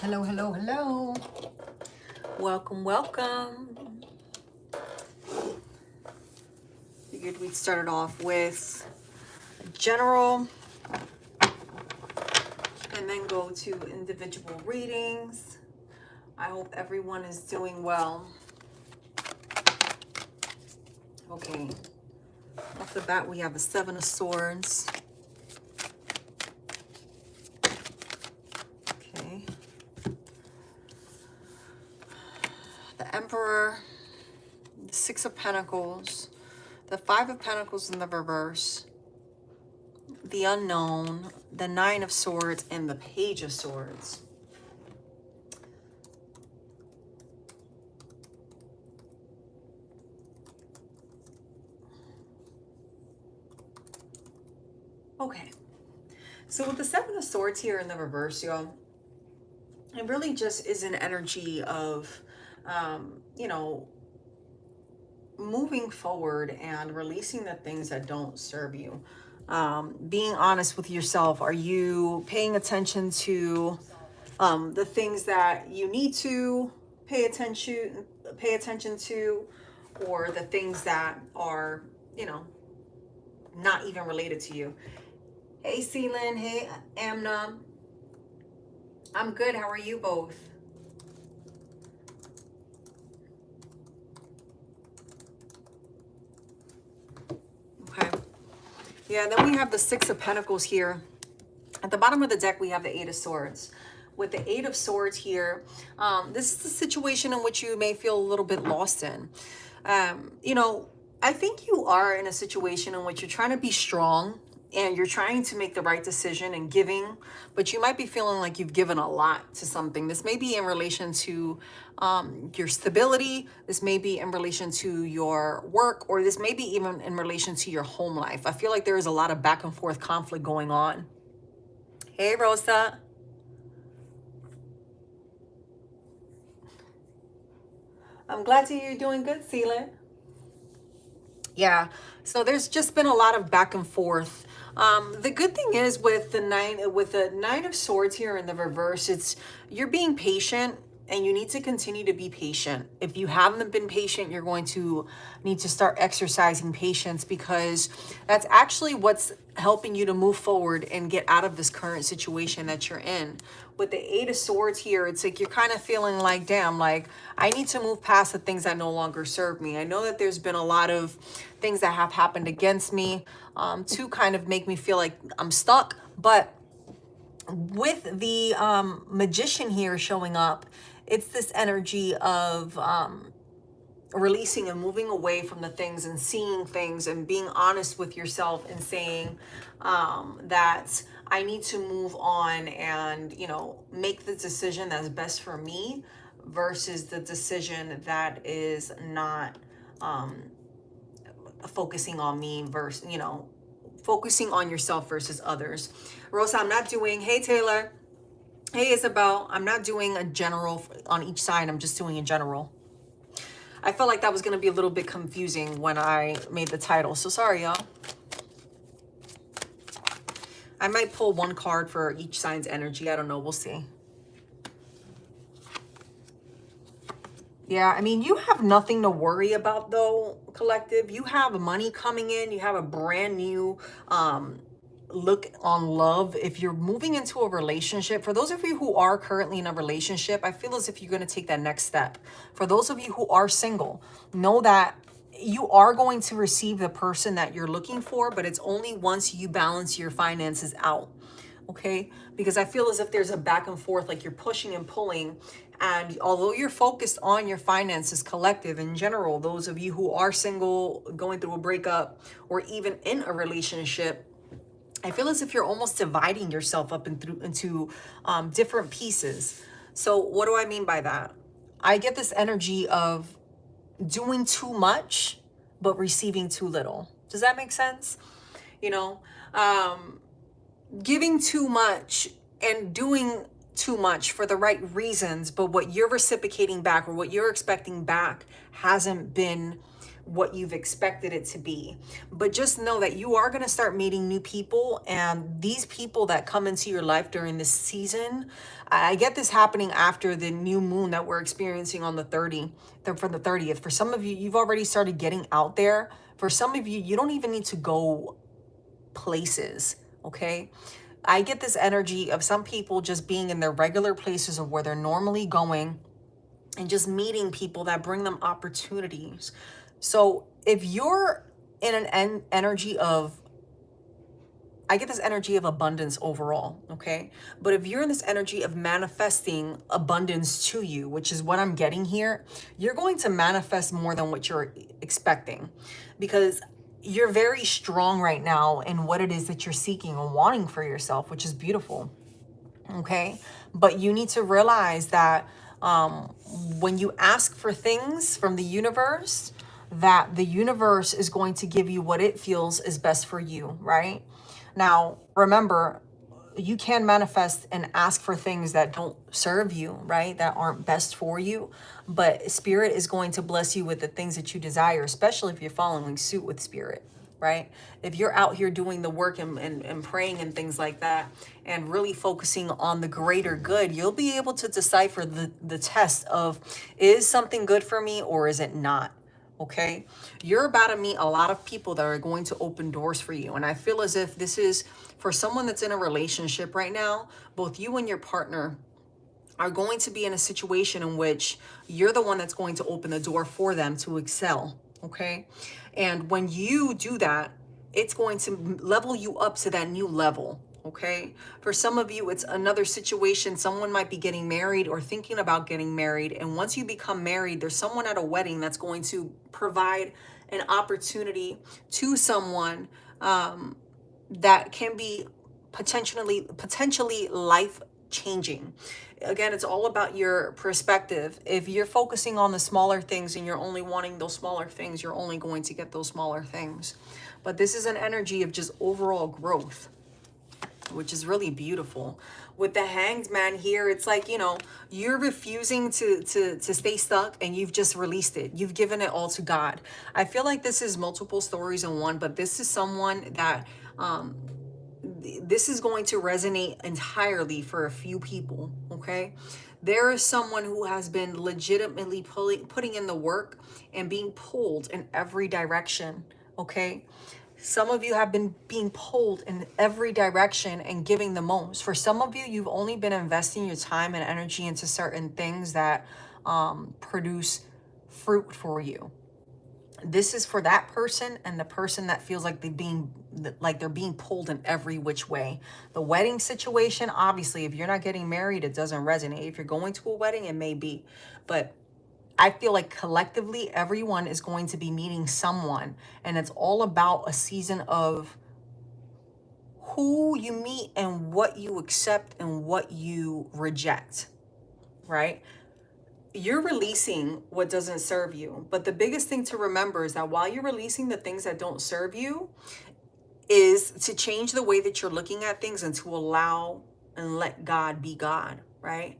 Hello, hello, hello. Welcome, welcome. Figured we'd start it off with general and then go to individual readings. I hope everyone is doing well. Okay, off the bat, we have the Seven of Swords. Okay. The Emperor, the Six of Pentacles, the Five of Pentacles in the reverse, the Unknown, the Nine of Swords, and the Page of Swords. Okay, so with the Seven of Swords here in the reverse, y'all, it really just is an energy of, you know, moving forward and releasing the things that don't serve you. Being honest with yourself. Are you paying attention to the things that you need to pay attention to, or the things that are, you know, not even related to you? Hey, Celine. Hey, Amna. I'm good. How are you both? Okay. Yeah, then we have the Six of Pentacles here. At the bottom of the deck, we have the Eight of Swords. With the Eight of Swords here, this is the situation in which you may feel a little bit lost in. You know, I think you are in a situation in which you're trying to be strong and you're trying to make the right decision and giving, but you might be feeling like you've given a lot to something. This may be in relation to your stability. This may be in relation to your work, or this may be even in relation to your home life. I feel like there is a lot of back and forth conflict going on. Hey, Rosa. I'm glad to hear you're doing good, Celia. Yeah, so there's just been a lot of back and forth. The good thing is with the Nine of Swords here in the reverse, it's you're being patient and you need to continue to be patient. If you haven't been patient, you're going to need to start exercising patience, because that's actually what's helping you to move forward and get out of this current situation that you're in. With the Eight of Swords here, it's like you're kind of feeling like, damn, like I need to move past the things that no longer serve me. I know that there's been a lot of things that have happened against me to kind of make me feel like I'm stuck. But with the Magician here showing up, it's this energy of releasing and moving away from the things and seeing things and being honest with yourself and saying that I need to move on and, you know, make the decision that's best for me versus the decision that is not focusing on me versus, you know, focusing on yourself versus others. Rosa, I'm not doing, hey, Taylor. Hey, Isabel, I'm not doing a general on each side. I'm just doing a general. I felt like that was going to be a little bit confusing when I made the title. So sorry, y'all. I might pull one card for each sign's energy. I don't know. We'll see. Yeah, I mean, you have nothing to worry about, though, collective. You have money coming in. You have a brand new look on love. If you're moving into a relationship, for those of you who are currently in a relationship, I feel as if you're going to take that next step. For those of you who are single, know that you are going to receive the person that you're looking for, but it's only once you balance your finances out. Okay, because I feel as if there's a back and forth, like you're pushing and pulling. And although you're focused on your finances, collective in general, those of you who are single, going through a breakup, or even in a relationship, I feel as if you're almost dividing yourself up into different pieces. So what do I mean by that? I get this energy of doing too much, but receiving too little. Does that make sense? You know, giving too much and doing too much for the right reasons, but what you're reciprocating back or what you're expecting back hasn't been what you've expected it to be. But just know that you are going to start meeting new people, and these people that come into your life during this season, I get this happening after the new moon that we're experiencing on the 30th. For some of you, you've already started getting out there. For some of you, you don't even need to go places, okay? I get this energy of some people just being in their regular places of where they're normally going and just meeting people that bring them opportunities. So if you're in an energy of, I get this energy of abundance overall, okay? But if you're in this energy of manifesting abundance to you, which is what I'm getting here, you're going to manifest more than what you're expecting, because you're very strong right now in what it is that you're seeking and wanting for yourself, which is beautiful, okay? But you need to realize that when you ask for things from the universe, that the universe is going to give you what it feels is best for you, right? Now, remember, you can manifest and ask for things that don't serve you, right? That aren't best for you. But Spirit is going to bless you with the things that you desire, especially if you're following suit with Spirit, right? If you're out here doing the work and praying and things like that, and really focusing on the greater good, you'll be able to decipher the test of, is something good for me or is it not? Okay, you're about to meet a lot of people that are going to open doors for you. And I feel as if this is for someone that's in a relationship right now. Both you and your partner are going to be in a situation in which you're the one that's going to open the door for them to excel. Okay, and when you do that, it's going to level you up to that new level. Okay, for some of you, it's another situation. Someone might be getting married or thinking about getting married. And once you become married, there's someone at a wedding that's going to provide an opportunity to someone that can be potentially life changing. Again, it's all about your perspective. If you're focusing on the smaller things and you're only wanting those smaller things, you're only going to get those smaller things. But this is an energy of just overall growth, which is really beautiful. With the Hanged Man here, it's like, you know, you're refusing to stay stuck, and you've just released it. You've given it all to God. I feel like this is multiple stories in one, but this is someone that this is going to resonate entirely for a few people, okay? There is someone who has been legitimately putting in the work and being pulled in every direction, okay? Some of you have been being pulled in every direction and giving the most. For some of you, you've only been investing your time and energy into certain things that produce fruit for you. This is for that person and the person that feels like they're being pulled in every which way. The wedding situation, obviously, if you're not getting married, it doesn't resonate. If you're going to a wedding, it may be. But I feel like collectively, everyone is going to be meeting someone. And it's all about a season of who you meet and what you accept and what you reject, right? You're releasing what doesn't serve you. But the biggest thing to remember is that while you're releasing the things that don't serve you, is to change the way that you're looking at things and to allow and let God be God, right?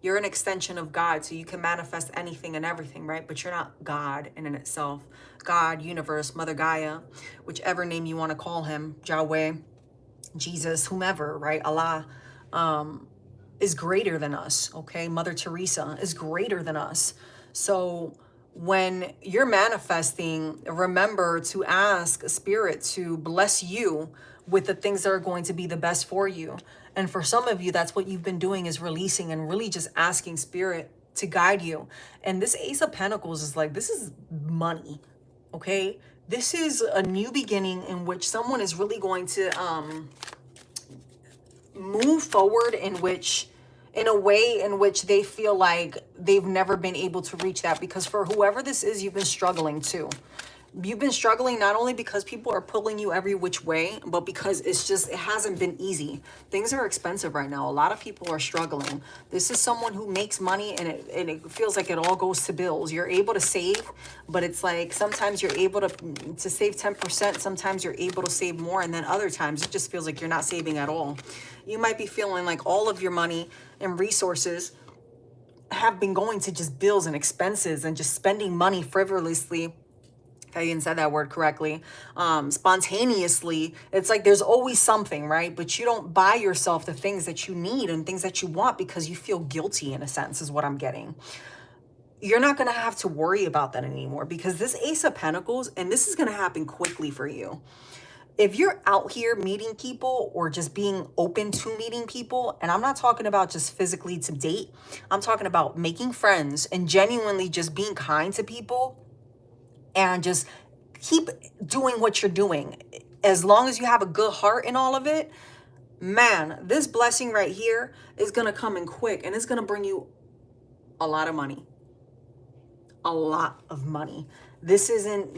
You're an extension of God, so you can manifest anything and everything, right? But you're not God in and itself. God, universe, Mother Gaia, whichever name you want to call him, Yahweh, Jesus, whomever, right? Allah, is greater than us, okay? Mother Teresa is greater than us. So when you're manifesting, remember to ask Spirit to bless you with the things that are going to be the best for you. And for some of you, that's what you've been doing, is releasing and really just asking Spirit to guide you. And this Ace of Pentacles is like, this is money, okay? This is a new beginning in which someone is really going to move forward in a way in which they feel like they've never been able to reach that. Because for whoever this is, you've been struggling too. You've been struggling not only because people are pulling you every which way, but because it hasn't been easy. Things are expensive right now. A lot of people are struggling. This is someone who makes money and it feels like it all goes to bills. You're able to save, but it's like sometimes you're able to save 10%. Sometimes you're able to save more. And then other times it just feels like you're not saving at all. You might be feeling like all of your money and resources have been going to just bills and expenses and just spending money frivolously if I even said that word correctly, spontaneously. It's like there's always something, right? But you don't buy yourself the things that you need and things that you want because you feel guilty, in a sense, is what I'm getting. You're not going to have to worry about that anymore, because this Ace of Pentacles, and this is going to happen quickly for you. If you're out here meeting people or just being open to meeting people, and I'm not talking about just physically to date, I'm talking about making friends and genuinely just being kind to people, and just keep doing what you're doing. As long as you have a good heart in all of it, man, this blessing right here is going to come in quick, and it's going to bring you a lot of money. A lot of money. This isn't,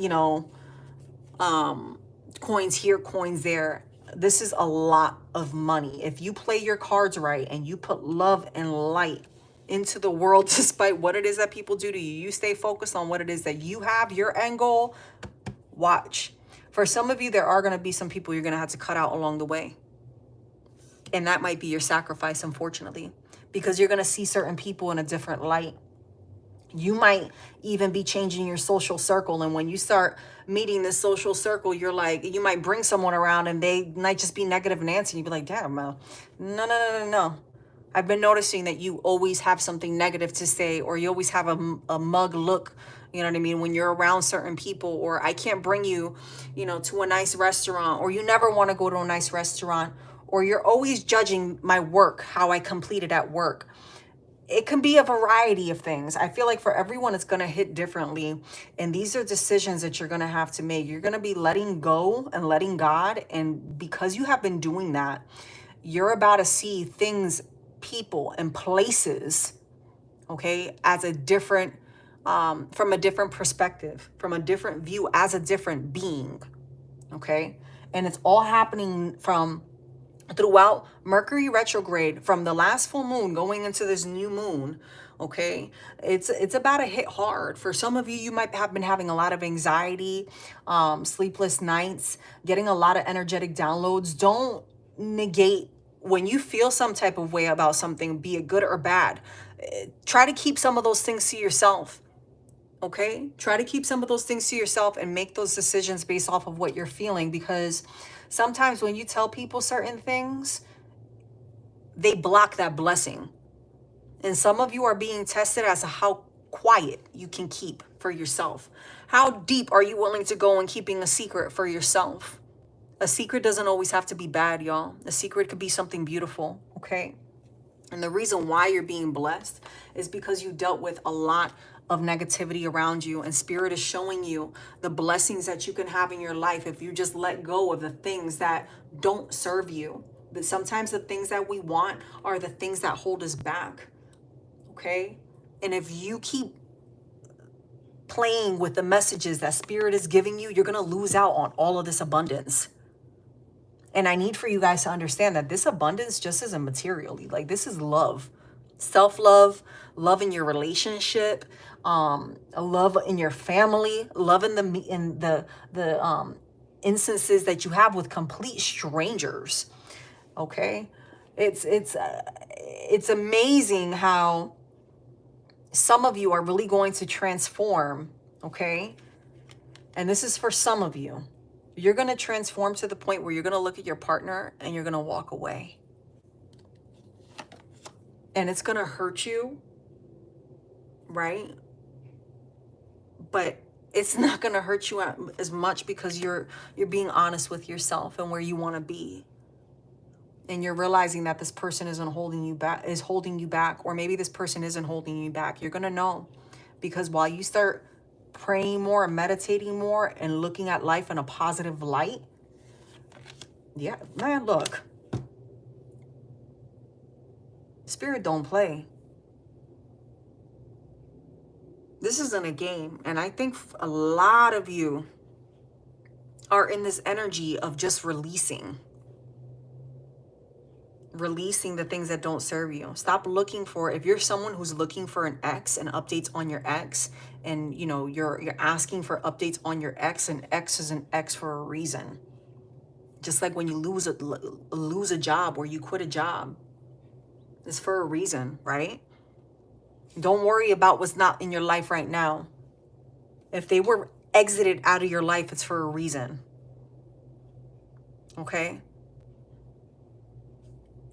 coins here, coins there. This is a lot of money. If you play your cards right and you put love and light into the world, despite what it is that people do to you, you stay focused on what it is that you have, your end goal, watch. For some of you, there are going to be some people you're going to have to cut out along the way. And that might be your sacrifice, unfortunately, because you're going to see certain people in a different light. You might even be changing your social circle. And when you start meeting this social circle, you're like, you might bring someone around and they might just be negative Nancy. You'd be like, damn, no. I've been noticing that you always have something negative to say, or you always have a mug look, you know what I mean, when you're around certain people, or I can't bring you, to a nice restaurant, or you never want to go to a nice restaurant, or you're always judging my work, how I completed at work. It can be a variety of things. I feel like for everyone, it's going to hit differently. And these are decisions that you're going to have to make. You're going to be letting go and letting God. And because you have been doing that, you're about to see things, people, and places, okay, as a different, from a different perspective, from a different view, as a different being, okay? And it's all happening throughout Mercury retrograde, from the last full moon going into this new moon, okay? It's about to hit hard. For some of you, you might have been having a lot of anxiety, sleepless nights, getting a lot of energetic downloads. Don't negate when you feel some type of way about something, be it good or bad. Try to keep some of those things to yourself, okay? Try to keep some of those things to yourself and make those decisions based off of what you're feeling, because sometimes when you tell people certain things, they block that blessing. And some of you are being tested as to how quiet you can keep for yourself. How deep are you willing to go in keeping a secret for yourself? A secret doesn't always have to be bad, y'all. A secret could be something beautiful, okay? And the reason why you're being blessed is because you dealt with a lot of negativity around you, and Spirit is showing you the blessings that you can have in your life if you just let go of the things that don't serve you. But sometimes the things that we want are the things that hold us back, okay? And if you keep playing with the messages that Spirit is giving you, you're going to lose out on all of this abundance. And I need for you guys to understand that this abundance just isn't materially. Like, this is love, self-love, love in your relationship, love in your family, love in the instances that you have with complete strangers. Okay, it's amazing how some of you are really going to transform. Okay, and this is for some of you. You're going to transform to the point where you're going to look at your partner and you're going to walk away. And it's going to hurt you, right? But it's not going to hurt you as much because you're being honest with yourself and where you want to be. And you're realizing that this person is holding you back, or maybe this person isn't holding you back. You're going to know, because while you start praying more and meditating more and looking at life in a positive light, yeah, man, look, Spirit don't play. This isn't a game. And I think a lot of you are in this energy of just releasing the things that don't serve you. Stop looking for, if you're someone who's looking for an ex and updates on your ex, and you're asking for updates on your ex, and ex is an ex for a reason. Just like when you lose a job or you quit a job, it's for a reason, right? Don't worry about what's not in your life right now. If they were exited out of your life, it's for a reason. Okay?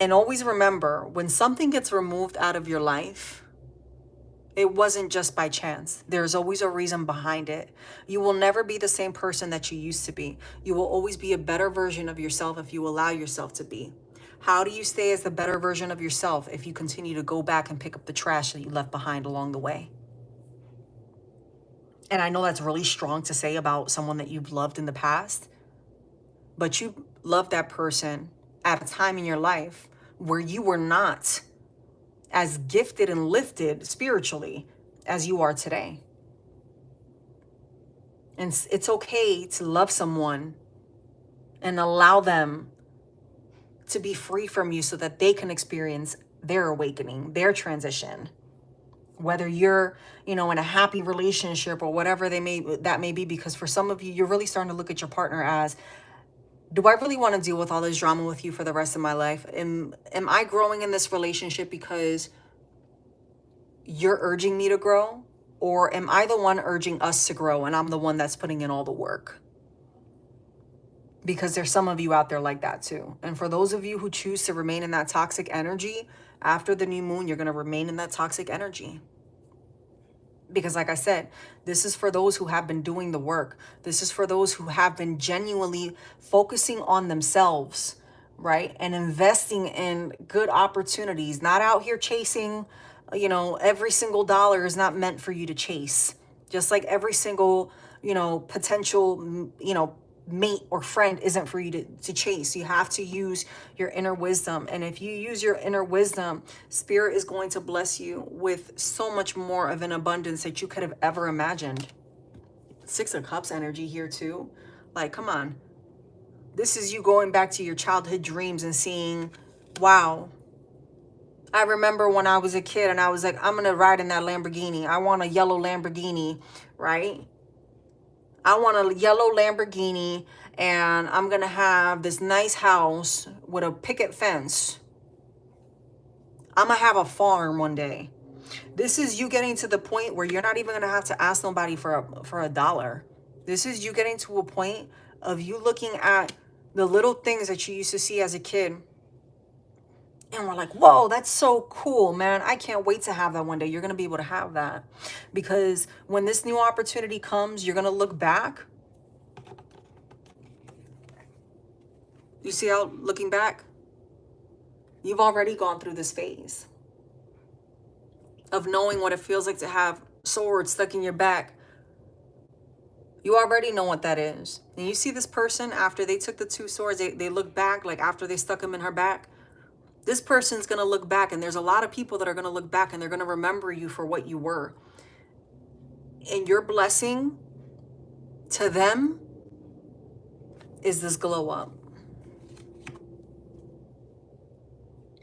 And always remember, when something gets removed out of your life, it wasn't just by chance. There's always a reason behind it. You will never be the same person that you used to be. You will always be a better version of yourself if you allow yourself to be. How do you stay as the better version of yourself if you continue to go back and pick up the trash that you left behind along the way? And I know that's really strong to say about someone that you've loved in the past, but you loved that person at a time in your life where you were not as gifted and lifted spiritually as you are today. And it's okay to love someone and allow them to be free from you so that they can experience their awakening, their transition. Whether you're, in a happy relationship or whatever that may be, because for some of you, you're really starting to look at your partner as, do I really want to deal with all this drama with you for the rest of my life? Am I growing in this relationship because you're urging me to grow? Or am I the one urging us to grow and I'm the one that's putting in all the work? Because there's some of you out there like that too. And for those of you who choose to remain in that toxic energy, after the new moon, you're going to remain in that toxic energy. Because like I said, this is for those who have been doing the work. This is for those who have been genuinely focusing on themselves, right? And investing in good opportunities, not out here chasing, every single dollar is not meant for you to chase. Just like every single, potential, mate or friend isn't for you to chase. You have to use your inner wisdom. And if you use your inner wisdom, Spirit is going to bless you with so much more of an abundance that you could have ever imagined. 6 of Cups energy here too. Like, come on. This is you going back to your childhood dreams and seeing, wow, I remember when I was a kid and I was like, I'm going to ride in that Lamborghini. I want a yellow Lamborghini, right? I want a yellow Lamborghini and I'm going to have this nice house with a picket fence. I'm going to have a farm one day. This is you getting to the point where you're not even going to have to ask nobody for a dollar. This is you getting to a point of you looking at the little things that you used to see as a kid. And we're like, whoa, that's so cool, man. I can't wait to have that one day. You're going to be able to have that. Because when this new opportunity comes, you're going to look back. You see how, looking back, you've already gone through this phase of knowing what it feels like to have swords stuck in your back. You already know what that is. And you see this person, after they took the 2 swords, they look back, like after they stuck them in her back. This person's going to look back, and there's a lot of people that are going to look back and they're going to remember you for what you were. And your blessing to them is this glow up.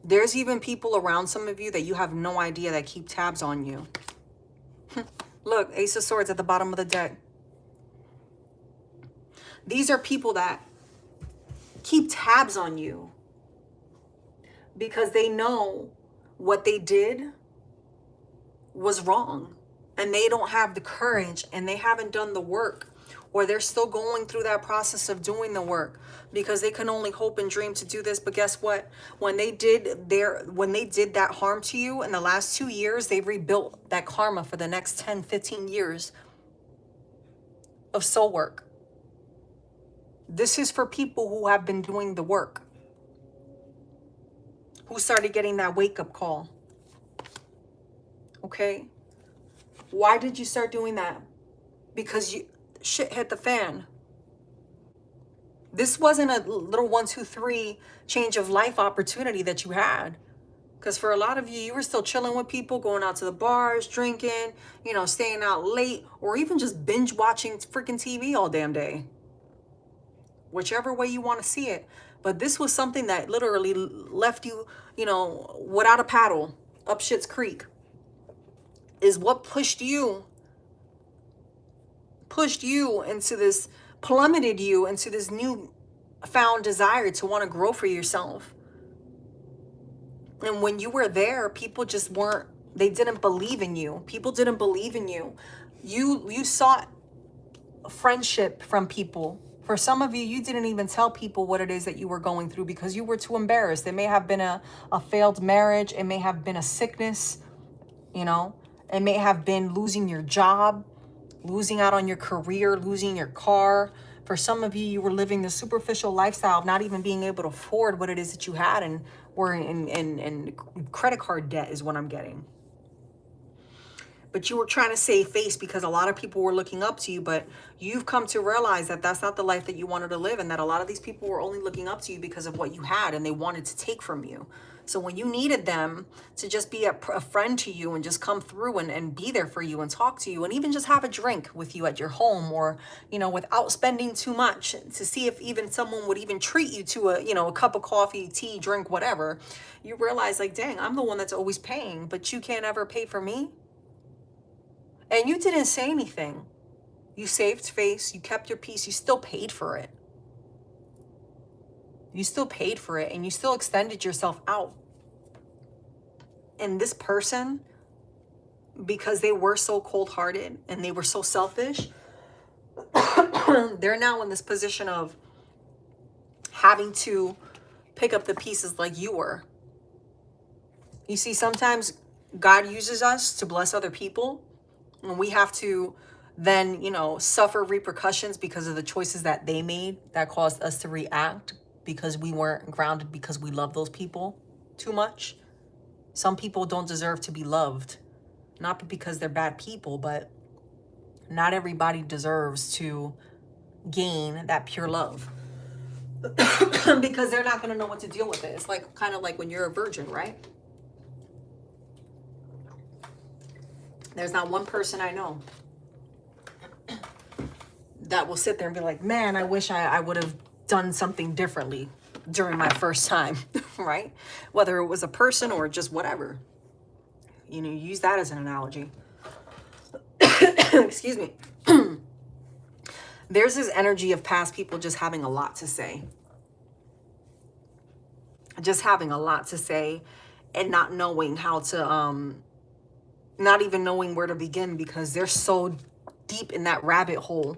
There's even people around some of you that you have no idea that keep tabs on you. Look, Ace of Swords at the bottom of the deck. These are people that keep tabs on you because they know what they did was wrong and they don't have the courage and they haven't done the work, or they're still going through that process of doing the work because they can only hope and dream to do this. But guess what? When they did that harm to you in the last 2 years, they rebuilt that karma for the next 10, 15 years of soul work. This is for people who have been doing the work, who started getting that wake-up call. Okay? Why did you start doing that? Because shit hit the fan. This wasn't a little 1, 2, 3 change of life opportunity that you had. Because for a lot of you, you were still chilling with people, going out to the bars, drinking, staying out late, or even just binge watching freaking TV all damn day. Whichever way you want to see it. But this was something that literally left you, without a paddle up shit's creek. Is what pushed you into this, plummeted you into this new found desire to want to grow for yourself. And when you were there, people just they didn't believe in you. People didn't believe in you. You sought friendship from people. For some of you, you didn't even tell people what it is that you were going through because you were too embarrassed. It may have been a failed marriage. It may have been a sickness, you know. It may have been losing your job, losing out on your career, losing your car. For some of you, you were living the superficial lifestyle of not even being able to afford what it is that you had, and were in credit card debt is what I'm getting. But you were trying to save face because a lot of people were looking up to you, but you've come to realize that that's not the life that you wanted to live, and that a lot of these people were only looking up to you because of what you had, and they wanted to take from you. So when you needed them to just be a friend to you and just come through and be there for you and talk to you and even just have a drink with you at your home, or, you know, without spending too much, to see if even someone would even treat you to a, you know, a cup of coffee, tea, drink, whatever, you realize like, dang, I'm the one that's always paying, but you can't ever pay for me. And you didn't say anything. You saved face, you kept your peace, you still paid for it. You still paid for it, and you still extended yourself out. And this person, because they were so cold-hearted and they were so selfish, they're now in this position of having to pick up the pieces like you were. You see, sometimes God uses us to bless other people, and we have to then, you know, suffer repercussions because of the choices that they made that caused us to react, because we weren't grounded, because we love those people too much. Some people don't deserve to be loved, not because they're bad people, but not everybody deserves to gain that pure love because they're not going to know what to deal with it. It's like kind of like when you're a virgin, right? There's not one person I know that will sit there and be like, man, I wish I would have done something differently during my first time, right? Whether it was a person or just whatever. You know, use that as an analogy. Excuse me. There's this energy of past people just having a lot to say. Just having a lot to say and not knowing how to, not even knowing where to begin because they're so deep in that rabbit hole.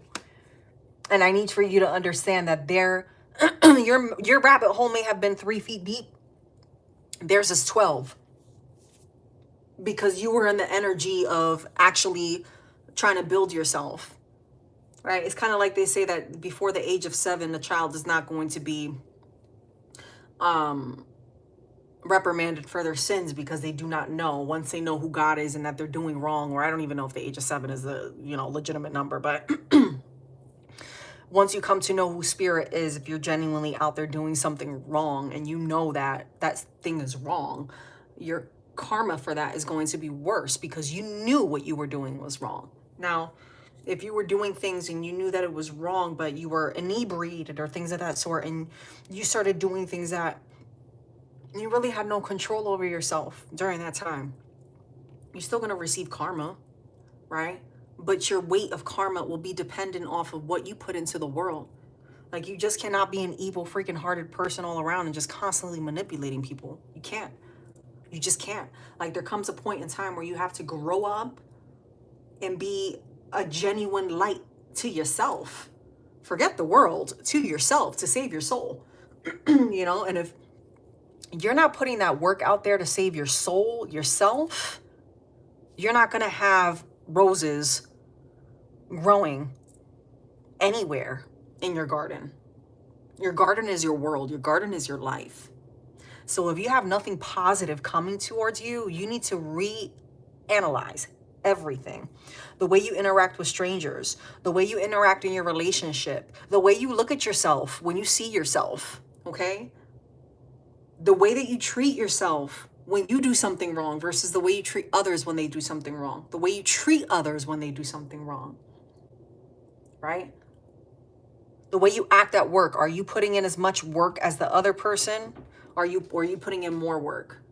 And I need for you to understand that your rabbit hole may have been 3 feet deep. Theirs is 12. Because you were in the energy of actually trying to build yourself, right? It's kind of like they say that before the age of 7, a child is not going to be reprimanded for their sins because they do not know. Once they know who God is and that they're doing wrong, or I don't even know if the age of 7 is a, you know, legitimate number, but once you come to know who spirit is, if you're genuinely out there doing something wrong and you know that that thing is wrong, your karma for that is going to be worse because you knew what you were doing was wrong. Now, if you were doing things and you knew that it was wrong, but you were inebriated or things of that sort, and you started doing things that you really had no control over yourself during that time, you're still going to receive karma, right? But your weight of karma will be dependent off of what you put into the world. Like, you just cannot be an evil, freaking hearted person all around and just constantly manipulating people. You can't. You just can't. Like, there comes a point in time where you have to grow up and be a genuine light to yourself. Forget the world, to yourself, to save your soul. You know, and if you're not putting that work out there to save your soul, yourself, you're not going to have roses growing anywhere in your garden. Your garden is your world. Your garden is your life. So if you have nothing positive coming towards you, you need to reanalyze everything. The way you interact with strangers, the way you interact in your relationship, the way you look at yourself when you see yourself, okay? The way that you treat yourself when you do something wrong versus the way you treat others when they do something wrong. The way you treat others when they do something wrong, right? The way you act at work. Are you putting in as much work as the other person? Or are you putting in more work?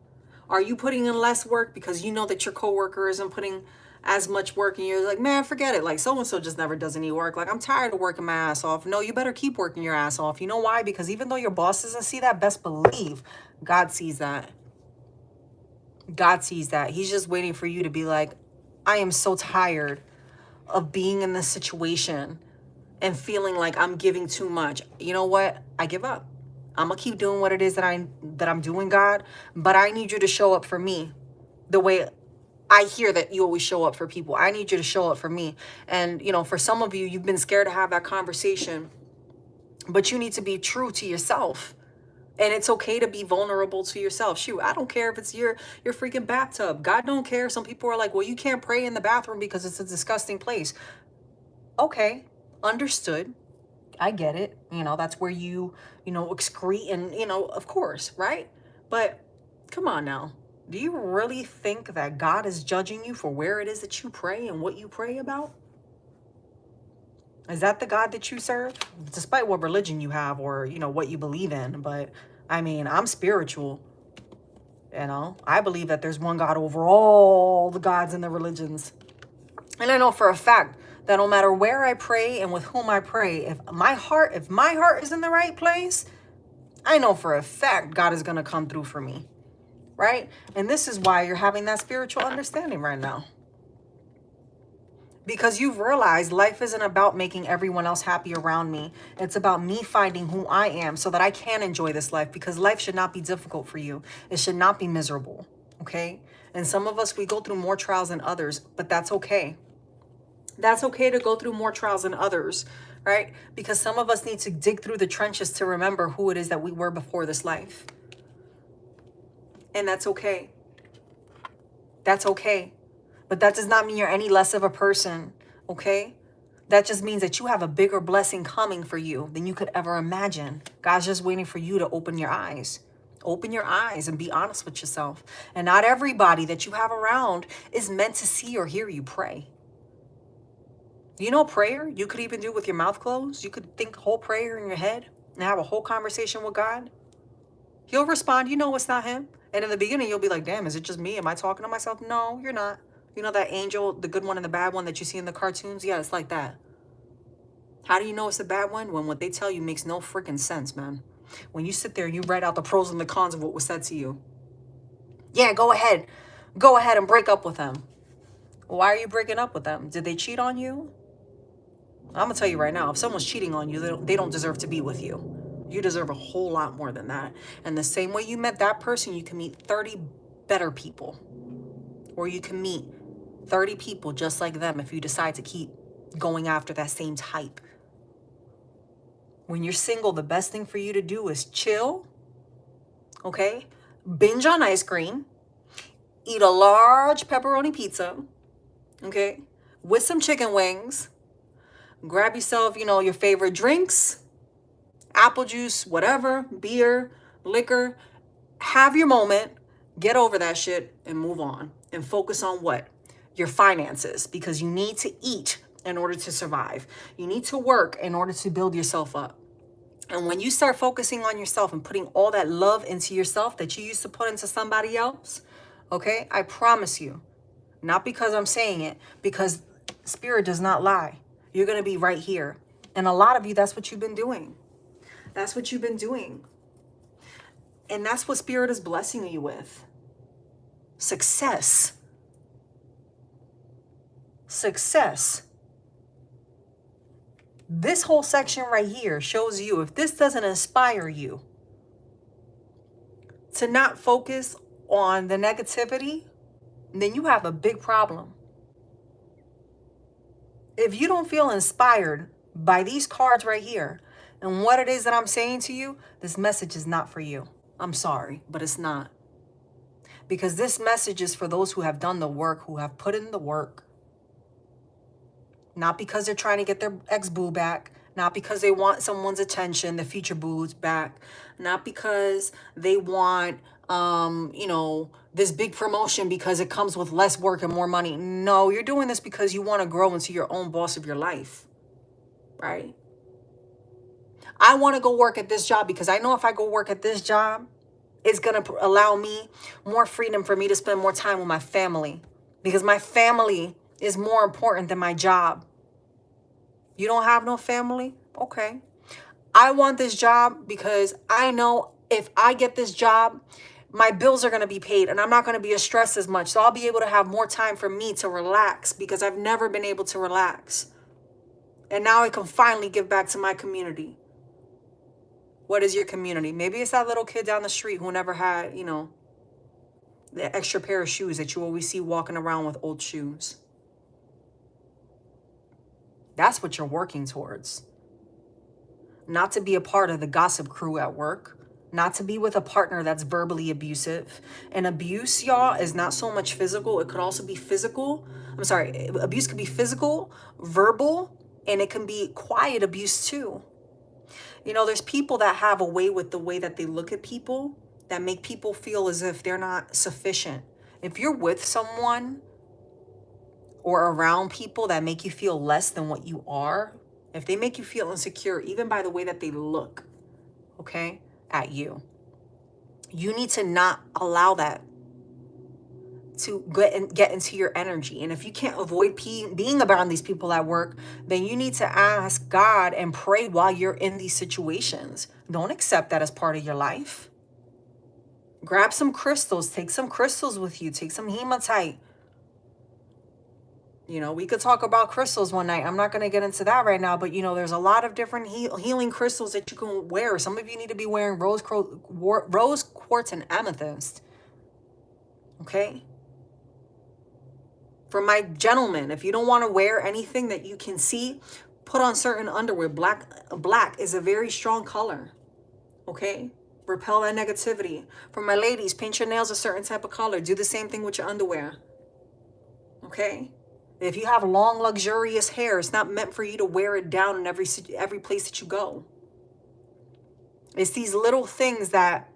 Are you putting in less work because you know that your coworker isn't putting as much work and you're like, man, forget it. Like, so-and-so just never does any work. Like, I'm tired of working my ass off. No, you better keep working your ass off. You know why? Because even though your boss doesn't see that, best believe God sees that. God sees that. He's just waiting for you to be like, I am so tired of being in this situation and feeling like I'm giving too much, you know what? I give up. I'm gonna keep doing what it is that I'm doing, God, but I need you to show up for me the way I hear that you always show up for people. I need you to show up for me. And for some of you, you've been scared to have that conversation, but you need to be true to yourself. And it's okay to be vulnerable to yourself. Shoot, I don't care if it's your freaking bathtub. God don't care. Some people are like, well, you can't pray in the bathroom because it's a disgusting place. Okay, understood. I get it. That's where you excrete and, of course, right? But come on now. Do you really think that God is judging you for where it is that you pray and what you pray about? Is that the God that you serve? Despite what religion you have or, what you believe in. But I mean, I'm spiritual. I believe that there's one God over all the gods and the religions. And I know for a fact that no matter where I pray and with whom I pray, if my heart is in the right place, I know for a fact God is going to come through for me. Right? And this is why you're having that spiritual understanding right now. Because you've realized life isn't about making everyone else happy around me. It's about me finding who I am so that I can enjoy this life, because life should not be difficult for you. It should not be miserable. Okay? And some of us, we go through more trials than others, but that's okay. That's okay to go through more trials than others, right? Because some of us need to dig through the trenches to remember who it is that we were before this life. And that's okay. That's okay. But that does not mean you're any less of a person, okay? That just means that you have a bigger blessing coming for you than you could ever imagine. God's just waiting for you to open your eyes. Open your eyes and be honest with yourself. And not everybody that you have around is meant to see or hear you pray. Prayer you could even do with your mouth closed. You could think a whole prayer in your head and have a whole conversation with God. He'll respond. It's not him. And in the beginning, you'll be like, damn, is it just me? Am I talking to myself? No, you're not. That angel, the good one and the bad one that you see in the cartoons? Yeah, it's like that. How do you know it's the bad one? When what they tell you makes no freaking sense, man. When you sit there and you write out the pros and the cons of what was said to you. Yeah, go ahead. Go ahead and break up with them. Why are you breaking up with them? Did they cheat on you? I'm going to tell you right now, if someone's cheating on you, they don't deserve to be with you. You deserve a whole lot more than that. And the same way you met that person, you can meet 30 better people. Or you can meet 30 people just like them if you decide to keep going after that same type. When you're single, the best thing for you to do is chill, okay? Binge on ice cream, eat a large pepperoni pizza, okay? With some chicken wings. Grab yourself, your favorite drinks, apple juice, whatever, beer, liquor. Have your moment, get over that shit, and move on. And focus on what? Your finances, because you need to eat in order to survive. You need to work in order to build yourself up. And when you start focusing on yourself and putting all that love into yourself that you used to put into somebody else, okay, I promise you, not because I'm saying it, because Spirit does not lie. You're going to be right here. And a lot of you, that's what you've been doing. That's what you've been doing. And that's what Spirit is blessing you with. Success. Success. This whole section right here shows you, if this doesn't inspire you to not focus on the negativity, then you have a big problem. If you don't feel inspired by these cards right here and what it is that I'm saying to you, this message is not for you. I'm sorry, but it's not. Because this message is for those who have done the work, who have put in the work. Not because they're trying to get their ex-boo back. Not because they want someone's attention, the future boos back. Not because they want, this big promotion because it comes with less work and more money. No, you're doing this because you want to grow into your own boss of your life, right? I want to go work at this job because I know if I go work at this job, it's going to allow me more freedom for me to spend more time with my family, because my family is more important than my job. You don't have no family? Okay. I want this job because I know if I get this job, my bills are going to be paid and I'm not going to be as stressed as much. So I'll be able to have more time for me to relax, because I've never been able to relax. And now I can finally give back to my community. What is your community? Maybe it's that little kid down the street who never had, you know, the extra pair of shoes that you always see walking around with old shoes. That's what you're working towards. Not to be a part of the gossip crew at work. Not to be with a partner that's verbally abusive. And abuse, y'all, is not so much physical. It could also be physical. I'm sorry. Abuse could be physical, verbal, and it can be quiet abuse too. You know, there's people that have a way with the way that they look at people that make people feel as if they're not sufficient. If you're with someone or around people that make you feel less than what you are, if they make you feel insecure, even by the way that they look, okay, at you, you need to not allow that to get into your energy. And if you can't avoid being around these people at work, then you need to ask God and pray while you're in these situations. Don't accept that as part of your life. Grab some crystals. Take some crystals with you. Take some hematite. You know, we could talk about crystals one night. I'm not going to get into that right now, but you know, there's a lot of different healing crystals that you can wear. Some of you need to be wearing rose quartz and amethyst. Okay? For my gentlemen, if you don't want to wear anything that you can see, put on certain underwear. Black is a very strong color. Okay? Repel that negativity. For my ladies, paint your nails a certain type of color. Do the same thing with your underwear. Okay? If you have long, luxurious hair, it's not meant for you to wear it down in every place that you go. It's these little things that,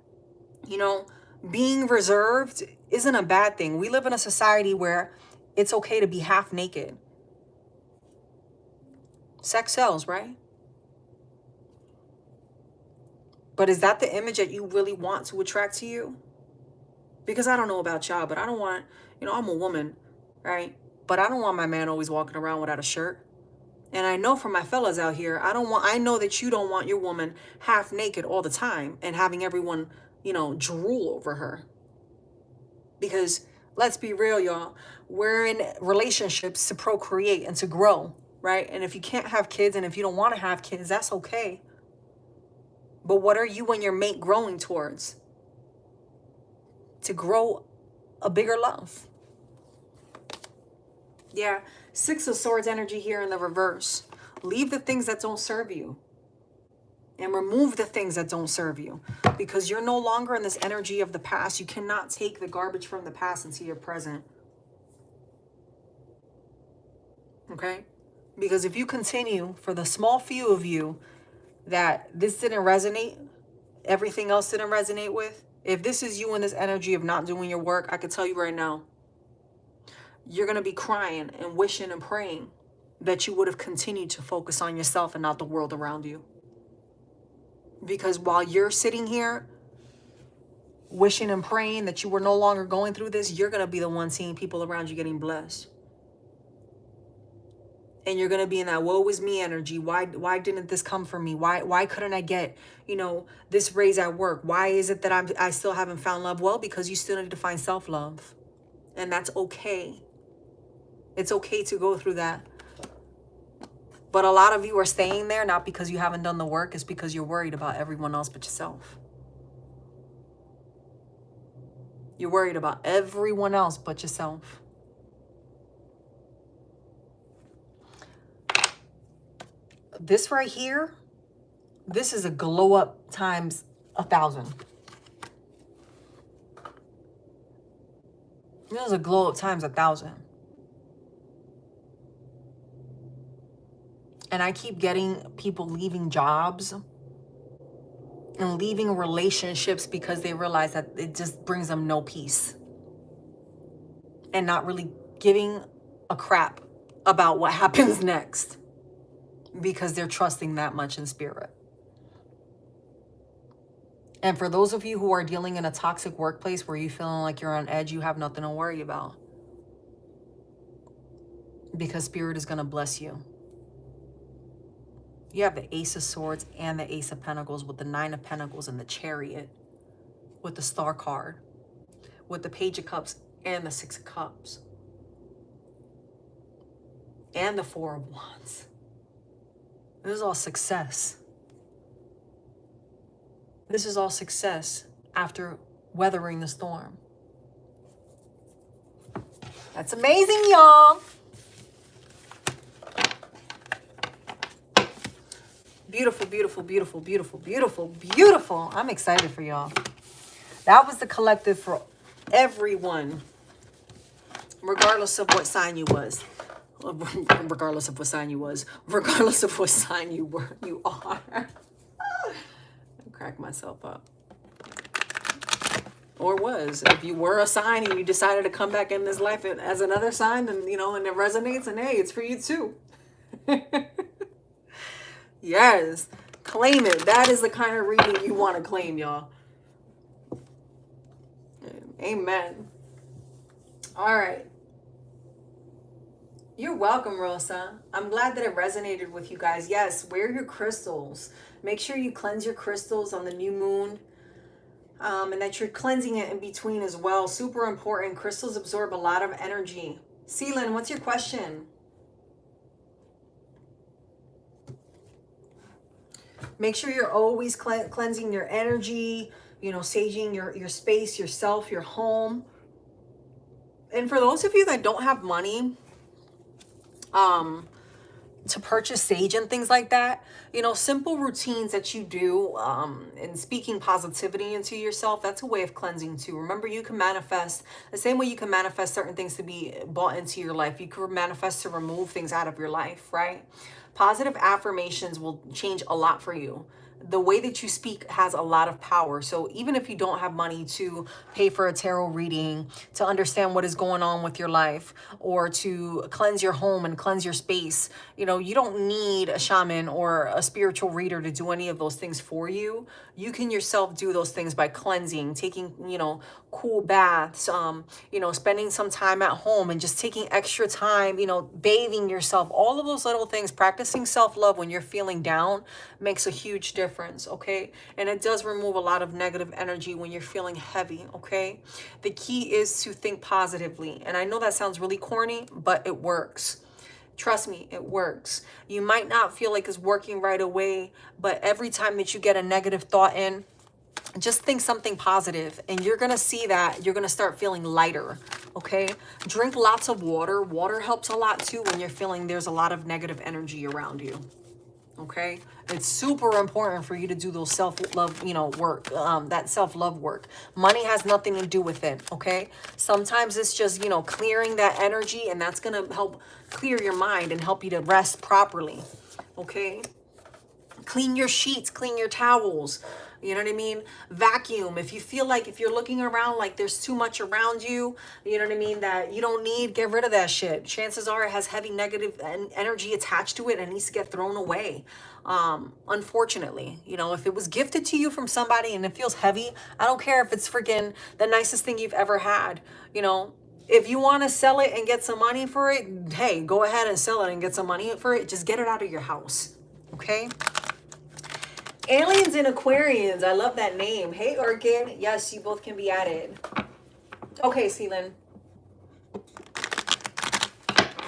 you know, being reserved isn't a bad thing. We live in a society where it's okay to be half naked. Sex sells, right? But is that the image that you really want to attract to you? Because I don't know about y'all, but I don't want, you know, I'm a woman, right? But I don't want my man always walking around without a shirt. And I know for my fellas out here, I know that you don't want your woman half naked all the time and having everyone, you know, drool over her. Because let's be real, y'all, we're in relationships to procreate and to grow, right? And if you can't have kids and if you don't want to have kids, that's okay. But what are you and your mate growing towards? To grow a bigger love. Yeah, Six of Swords energy here in the reverse. Leave the things that don't serve you. And remove the things that don't serve you. Because you're no longer in this energy of the past. You cannot take the garbage from the past into your present. Okay? Because if you continue, for the small few of you that this didn't resonate, everything else didn't resonate with, if this is you in this energy of not doing your work, I can tell you right now, you're going to be crying and wishing and praying that you would have continued to focus on yourself and not the world around you. Because while you're sitting here wishing and praying that you were no longer going through this, you're going to be the one seeing people around you getting blessed. And you're going to be in that woe is me energy. Why didn't this come for me? Why couldn't I get, you know, this raise at work? Why is it that I still haven't found love? Well, because you still need to find self-love. And that's okay. It's okay to go through that. But a lot of you are staying there, not because you haven't done the work, it's because you're worried about everyone else but yourself. You're worried about everyone else but yourself. This right here, this is a glow up times 1,000. This is a glow up times 1,000. And I keep getting people leaving jobs and leaving relationships because they realize that it just brings them no peace. And not really giving a crap about what happens next because they're trusting that much in spirit. And for those of you who are dealing in a toxic workplace where you're feeling like you're on edge, you have nothing to worry about. Because spirit is going to bless you. You have the Ace of Swords and the Ace of Pentacles with the Nine of Pentacles and the Chariot with the Star card, with the Page of Cups and the Six of Cups and the Four of Wands. This is all success. This is all success after weathering the storm. That's amazing, y'all. Beautiful, beautiful, beautiful, beautiful, beautiful, beautiful. I'm excited for y'all. That was the collective for everyone, regardless of what sign you was. Regardless of what sign you was. Regardless of what sign you were, you are. I crack myself up. Or was. If you were a sign and you decided to come back in this life as another sign, then, you know, and it resonates, and hey, it's for you too. Yes. Claim it. That is the kind of reading you want to claim, y'all. Amen. All right. You're welcome, Rosa. I'm glad that it resonated with you guys. Yes, wear your crystals. Make sure you cleanse your crystals on the new moon. And that you're cleansing it in between as well. Super important. Crystals absorb a lot of energy. Seelan, what's your question? Make sure you're always cleansing your energy, you know, saging your space, yourself, your home. And for those of you that don't have money to purchase sage and things like that, you know, simple routines that you do and speaking positivity into yourself, that's a way of cleansing too. Remember, you can manifest the same way you can manifest certain things to be brought into your life. You can manifest to remove things out of your life, right? Positive affirmations will change a lot for you. The way that you speak has a lot of power. So even if you don't have money to pay for a tarot reading, to understand what is going on with your life, or to cleanse your home and cleanse your space, you know, you don't need a shaman or a spiritual reader to do any of those things for you. You can yourself do those things by cleansing, taking, you know, cool baths, you know, spending some time at home and just taking extra time, you know, bathing yourself, all of those little things. Practicing self-love when you're feeling down makes a huge difference, okay? And it does remove a lot of negative energy when you're feeling heavy, okay? The key is to think positively. And I know that sounds really corny, but it works. Trust me, it works. You might not feel like it's working right away, but every time that you get a negative thought in, just think something positive and you're going to see that you're going to start feeling lighter. Okay. Drink lots of water. Water helps a lot too when you're feeling there's a lot of negative energy around you. Okay. It's super important for you to do those self-love, you know, work, that self-love work. Money has nothing to do with it. Okay. Sometimes it's just, you know, clearing that energy, and that's going to help clear your mind and help you to rest properly. Okay. Clean your sheets, clean your towels. You know what I mean? Vacuum. If you feel like, if you're looking around like there's too much around you, you know what I mean, that you don't need, get rid of that shit. Chances are it has heavy negative energy attached to it and needs to get thrown away. Unfortunately, you know, if it was gifted to you from somebody and it feels heavy, I don't care if it's freaking the nicest thing you've ever had. You know, if you want to sell it and get some money for it, hey, go ahead and sell it and get some money for it. Just get it out of your house. Okay? Aliens and Aquarians. I love that name. Hey, Orchid. Yes, you both can be added. Okay, Seelan.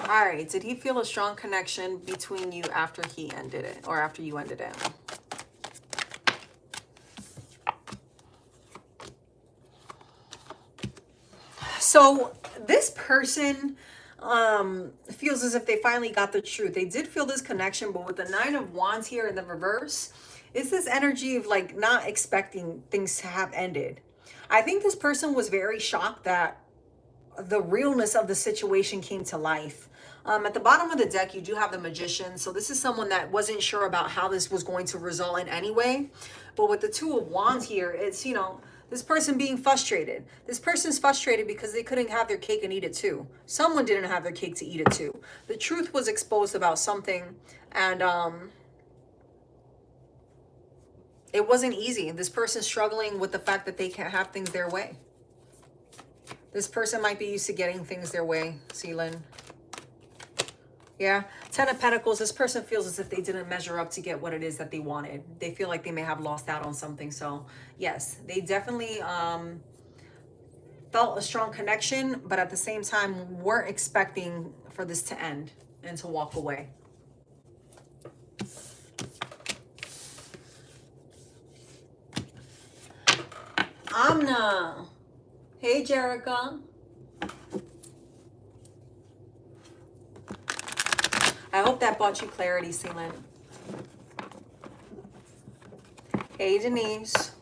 All right. Did he feel a strong connection between you after he ended it, or after you ended it? So this person feels as if they finally got the truth. They did feel this connection, but with the Nine of Wands here in the reverse, it's this energy of like not expecting things to have ended. I think this person was very shocked that the realness of the situation came to life. At the bottom of the deck, you do have the Magician. So this is someone that wasn't sure about how this was going to result in anyway. But with the Two of Wands here, it's, you know, this person being frustrated. This person's frustrated because they couldn't have their cake and eat it too. Someone didn't have their cake to eat it too. The truth was exposed about something, and it wasn't easy. This person's struggling with the fact that they can't have things their way. This person might be used to getting things their way, Seelan. Yeah, Ten of Pentacles, this person feels as if they didn't measure up to get what it is that they wanted. They feel like they may have lost out on something. So yes, they definitely felt a strong connection, but at the same time weren't expecting for this to end and to walk away. Amna. Hey, Jerica. I hope that brought you clarity, Seelan. Hey, Denise.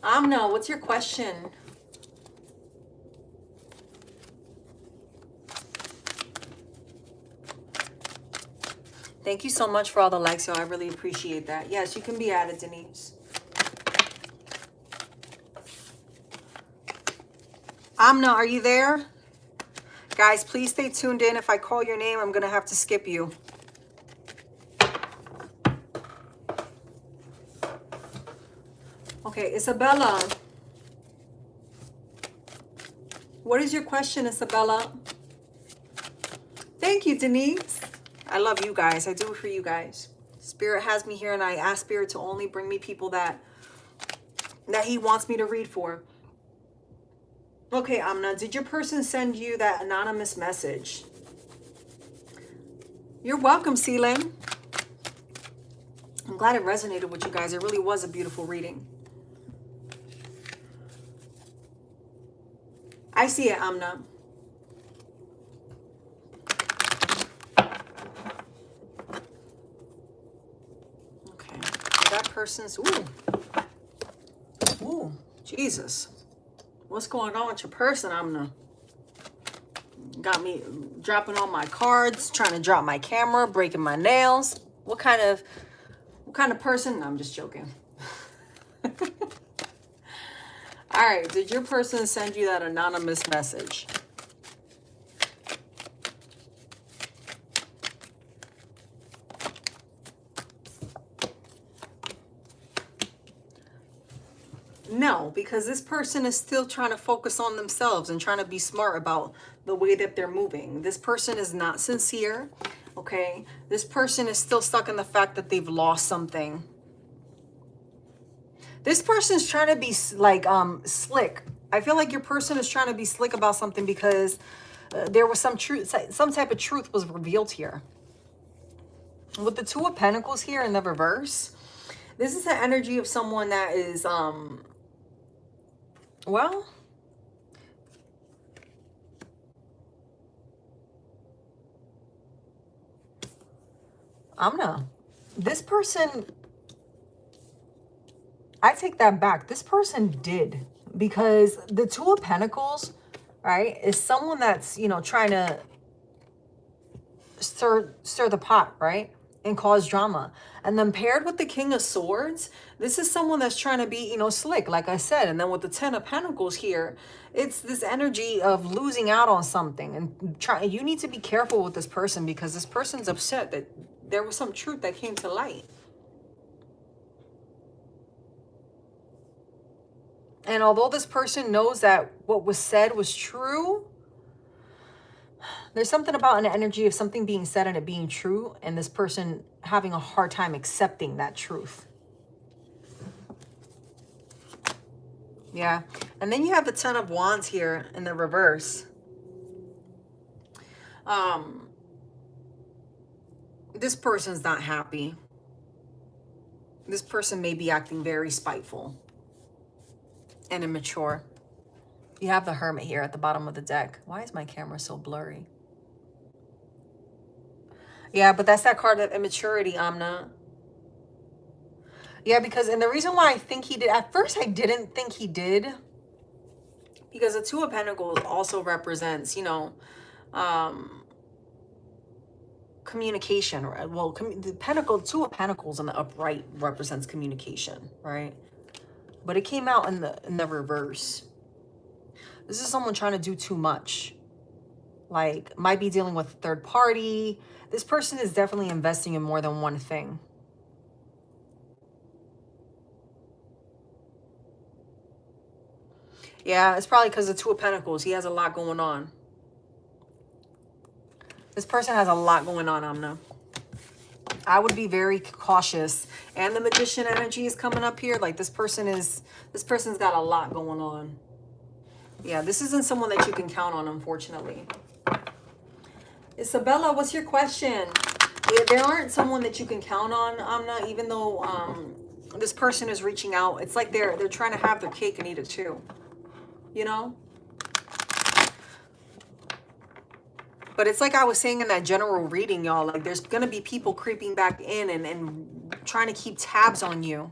Amna, what's your question? Thank you so much for all the likes, y'all. I really appreciate that. Yes, you can be added, Denise. Amna, are you there? Guys, please stay tuned in. If I call your name, I'm going to have to skip you. Okay, Isabella. What is your question, Isabella? Thank you, Denise. I love you guys. I do it for you guys. Spirit has me here, and I ask Spirit to only bring me people that he wants me to read for. Okay, Amna, did your person send you that anonymous message? You're welcome, Seelan. I'm glad it resonated with you guys. It really was a beautiful reading. I see it, Amna. Okay. That person's... Ooh, Jesus. What's going on with your person, Amna? Got me dropping all my cards, trying to drop my camera, breaking my nails. What kind of person? No, I'm just joking. All right, did your person send you that anonymous message? No, because this person is still trying to focus on themselves and trying to be smart about the way that they're moving. This person is not sincere, okay? This person is still stuck in the fact that they've lost something. This person's trying to be like slick. I feel like your person is trying to be slick about something because there was some truth, some type of truth was revealed here. With the Two of Pentacles here in the reverse, this is the energy of someone that is, well, this person, I take that back. This person did, because the Two of Pentacles, right, is someone that's, you know, trying to stir the pot, right, and cause drama. And then paired with the King of Swords, this is someone that's trying to be, you know, slick, like I said. And then with the Ten of Pentacles here, it's this energy of losing out on something. And you need to be careful with this person, because this person's upset that there was some truth that came to light. And although this person knows that what was said was true, there's something about an energy of something being said and it being true, and this person having a hard time accepting that truth. Yeah. And then you have the Ten of Wands here in the reverse. This person's not happy. This person may be acting very spiteful and immature. You have the Hermit here at the bottom of the deck. Why is my camera so blurry? Yeah, but that's that card of immaturity, Amna. Yeah, because, and the reason why I think he did, at first I didn't think he did, because the Two of Pentacles also represents, you know, communication, right? Well, the Two of Pentacles in the upright represents communication, right? But it came out in the reverse. This is someone trying to do too much. Like, might be dealing with a third party. This person is definitely investing in more than one thing. Yeah, it's probably because of Two of Pentacles. He has a lot going on. This person has a lot going on, Amna. I would be very cautious. And the Magician energy is coming up here. Like, this person's got a lot going on. Yeah, this isn't someone that you can count on, unfortunately. Isabella, what's your question? Yeah, there aren't someone that you can count on, Amna, even though this person is reaching out. It's like they're trying to have their cake and eat it too. You know? But it's like I was saying in that general reading, y'all, like there's gonna be people creeping back in and trying to keep tabs on you.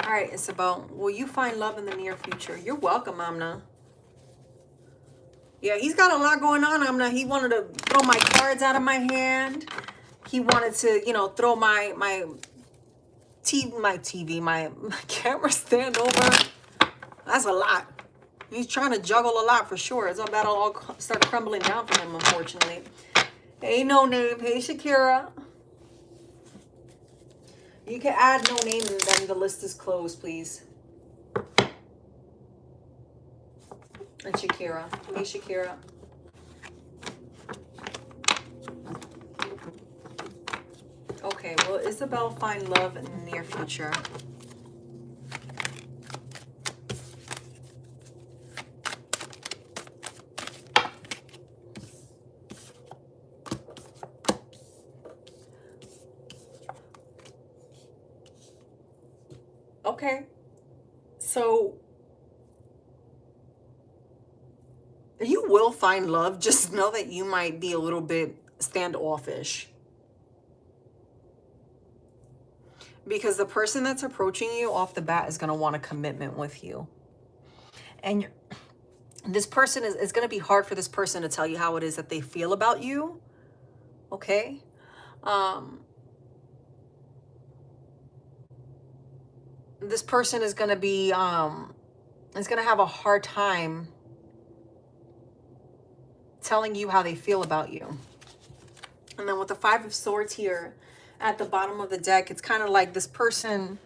All right, Isabel, will you find love in the near future? You're welcome, Amna. Yeah, he's got a lot going on, Amna. He wanted to throw my cards out of my hand. He wanted to, you know, throw my camera stand over. That's a lot. He's trying to juggle a lot for sure. It's about to all start crumbling down for him, unfortunately. Hey, No Name. Hey, Shakira. You can add No Name and then the list is closed, please. And Shakira. Hey, Shakira. Okay, will Isabel find love in the near future? Okay, so you will find love. Just know that you might be a little bit standoffish. Because the person that's approaching you off the bat is going to want a commitment with you. And this person is going to be hard for this person to tell you how it is that they feel about you. Okay? This person is going to be, is going to have a hard time telling you how they feel about you. And then with the Five of Swords here at the bottom of the deck, it's kind of like this person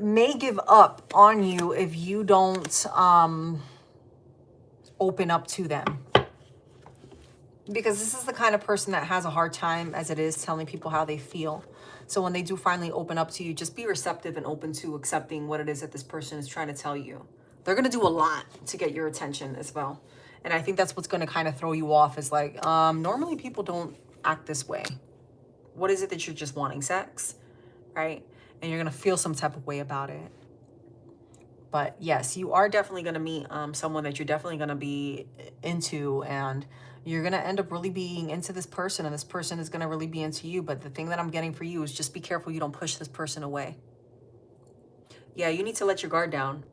may give up on you if you don't open up to them. Because this is the kind of person that has a hard time as it is telling people how they feel. So when they do finally open up to you, just be receptive and open to accepting what it is that this person is trying to tell you. They're going to do a lot to get your attention as well. And I think that's what's going to kind of throw you off is like, normally people don't act this way. What is it that you're just wanting? Sex, right? And you're going to feel some type of way about it. But yes, you are definitely going to meet someone that you're definitely going to be into, and you're going to end up really being into this person, and this person is going to really be into you. But the thing that I'm getting for you is just be careful you don't push this person away. Yeah, you need to let your guard down.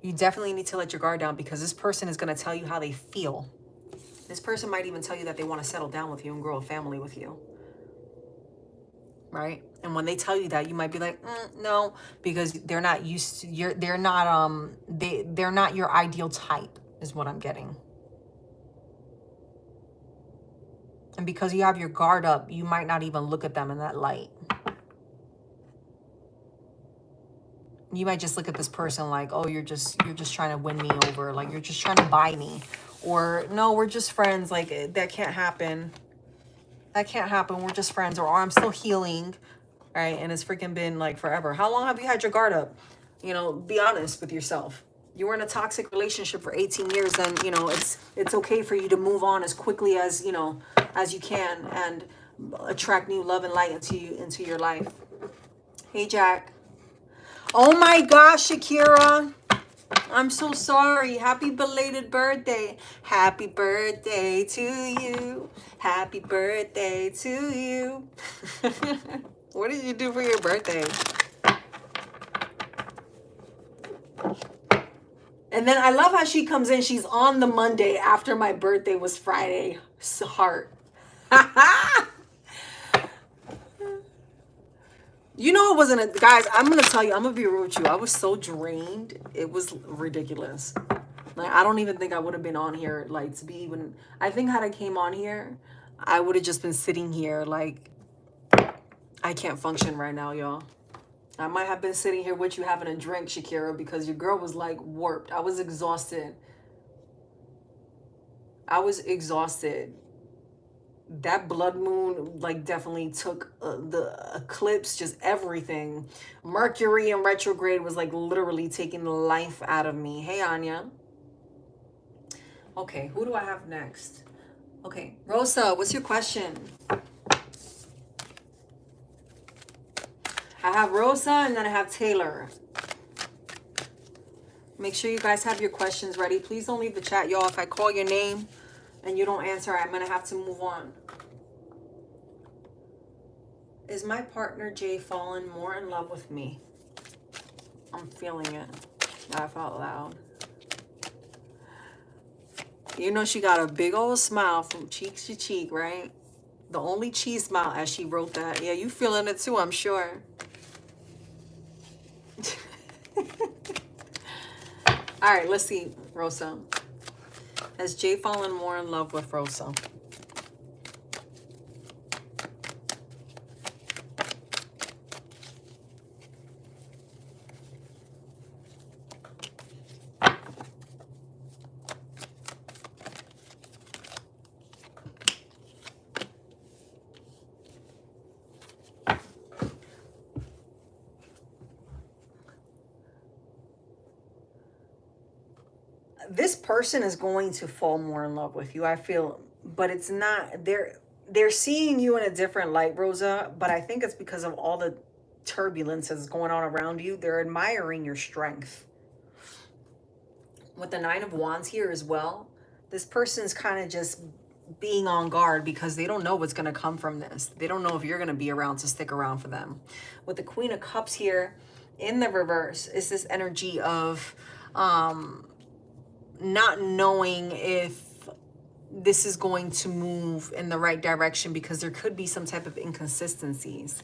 You definitely need to let your guard down because this person is going to tell you how they feel. This person might even tell you that they want to settle down with you and grow a family with you. Right? And when they tell you that, you might be like, no, because they're not used to they're not your ideal type, is what I'm getting. And because you have your guard up, you might not even look at them in that light. You might just look at this person like, oh, you're just trying to win me over, like you're just trying to buy me. Or no, we're just friends, like that can't happen. That can't happen. We're just friends. Or I'm still healing, right? And it's freaking been like forever. How long have you had your guard up? You know, be honest with yourself. You were in a toxic relationship for 18 years, then, you know, it's okay for you to move on as quickly as, you know, as you can and attract new love and light into your life. Hey, Jack. Oh my gosh, Shakira. I'm so sorry. Happy belated birthday. Happy birthday to you. Happy birthday to you. What did you do for your birthday? And then I love how she comes in. She's on the Monday after my birthday was Friday. Heart. You know, it wasn't a, guys, I'm going to tell you, I'm going to be real with you. I was so drained. It was ridiculous. Like, I don't even think I would have been on here, like, to be even, I think had I came on here, I would have just been sitting here, like, I can't function right now, y'all. I might have been sitting here with you having a drink, Shakira, because your girl was, like, warped. I was exhausted. I was exhausted. That blood moon like definitely took the eclipse, just everything. Mercury in retrograde was like literally taking the life out of me. Hey, Anya. Okay, who do I have next? Okay, Rosa, what's your question? I have Rosa and then I have Taylor. Make sure you guys have your questions ready. Please don't leave the chat, y'all. If I call your name and you don't answer, I'm gonna have to move on. Is my partner Jay fallen more in love with me? I'm feeling it. Laugh out loud. You know she got a big old smile from cheek to cheek, right? The only cheese smile as she wrote that. Yeah, you feeling it too, I'm sure. All right, let's see, Rosa. Has Jay fallen more in love with Rosa? This person is going to fall more in love with you, I feel, but it's not, they're seeing you in a different light, Rosa, but I think it's because of all the turbulence that's going on around you. They're admiring your strength. With the Nine of Wands here as well, this person's kind of just being on guard because they don't know what's going to come from this. They don't know if you're going to be around to stick around for them. With the Queen of Cups here in the reverse is this energy of not knowing if this is going to move in the right direction because there could be some type of inconsistencies.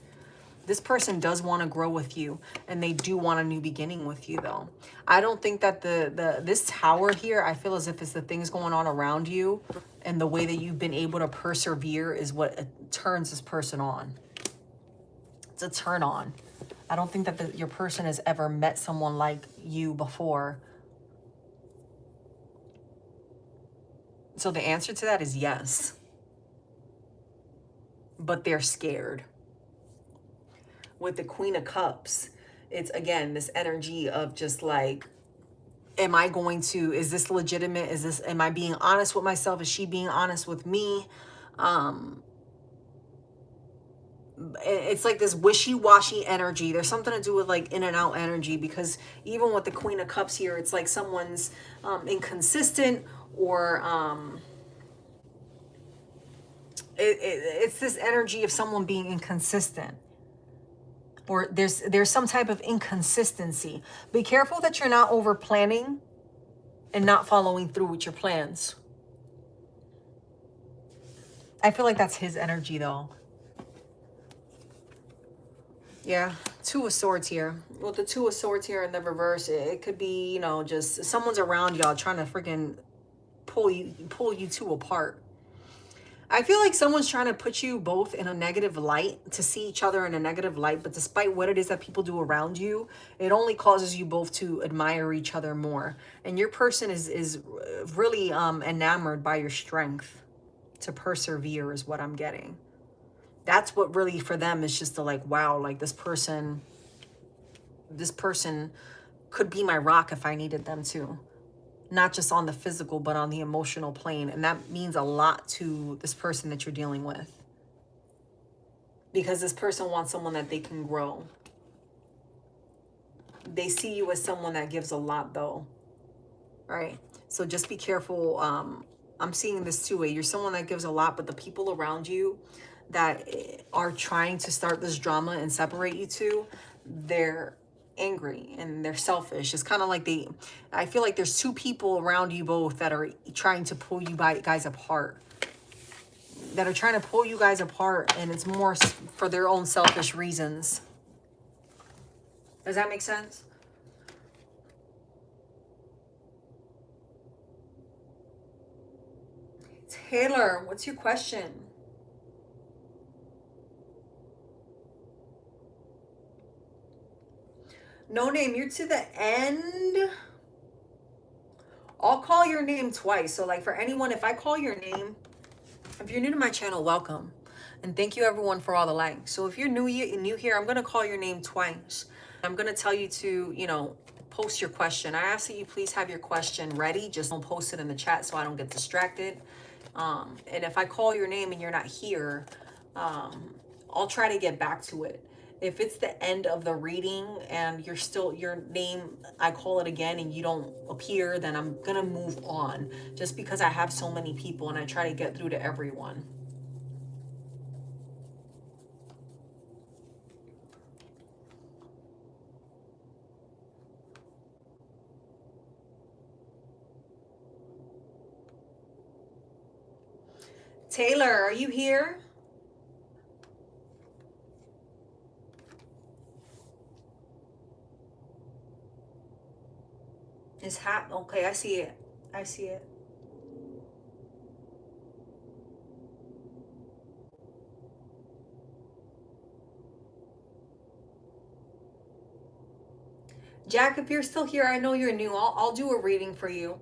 This person does want to grow with you and they do want a new beginning with you though. I don't think that this tower here, I feel as if it's the things going on around you and the way that you've been able to persevere is what turns this person on. It's a turn on. I don't think that your person has ever met someone like you before. So the answer to that is yes. But they're scared. With the Queen of Cups, it's again this energy of just like, am I going to, is this legitimate? Is this, am I being honest with myself? Is she being honest with me? It's like this wishy-washy energy. There's something to do with like in and out energy, because even with the Queen of Cups here, it's like someone's inconsistent, or it's this energy of someone being inconsistent, or there's some type of inconsistency. Be careful that you're not over planning and not following through with your plans. I feel like that's his energy though. Yeah, Two of Swords here. With the Two of Swords here in the reverse, it could be, you know, just someone's around y'all trying to freaking pull you two apart. I feel like someone's trying to put you both in a negative light, to see each other in a negative light, but despite what it is that people do around you, it only causes you both to admire each other more. And your person is really enamored by your strength to persevere is what I'm getting. That's what really for them is just to like, wow, like this person could be my rock if I needed them to. Not just on the physical, but on the emotional plane. And that means a lot to this person that you're dealing with. Because this person wants someone that they can grow. They see you as someone that gives a lot though. Right? So just be careful. I'm seeing this two way. You're someone that gives a lot, but the people around you that are trying to start this drama and separate you two, they're angry and they're selfish. It's kind of like I feel like there's two people around you both that are trying to pull you guys apart. That are trying to pull you guys apart, and it's more for their own selfish reasons. Does that make sense? Taylor, what's your question? No name, you're to the end. I'll call your name twice. So like for anyone, if I call your name If you're new to my channel, welcome. And thank you everyone for all the likes. So if you're new here, I'm going to call your name twice. I'm going to tell you to, post your question. I ask that you please have your question ready. Just don't post it in the chat so I don't get distracted. And if I call your name and you're not here, I'll try to get back to it. If it's the end of the reading and your name, I call it again and you don't appear, then I'm gonna move on, just because I have so many people and I try to get through to everyone. Taylor, are you here? Okay, I see it. I see it. Jack, if you're still here, I know you're new. I'll do a reading for you.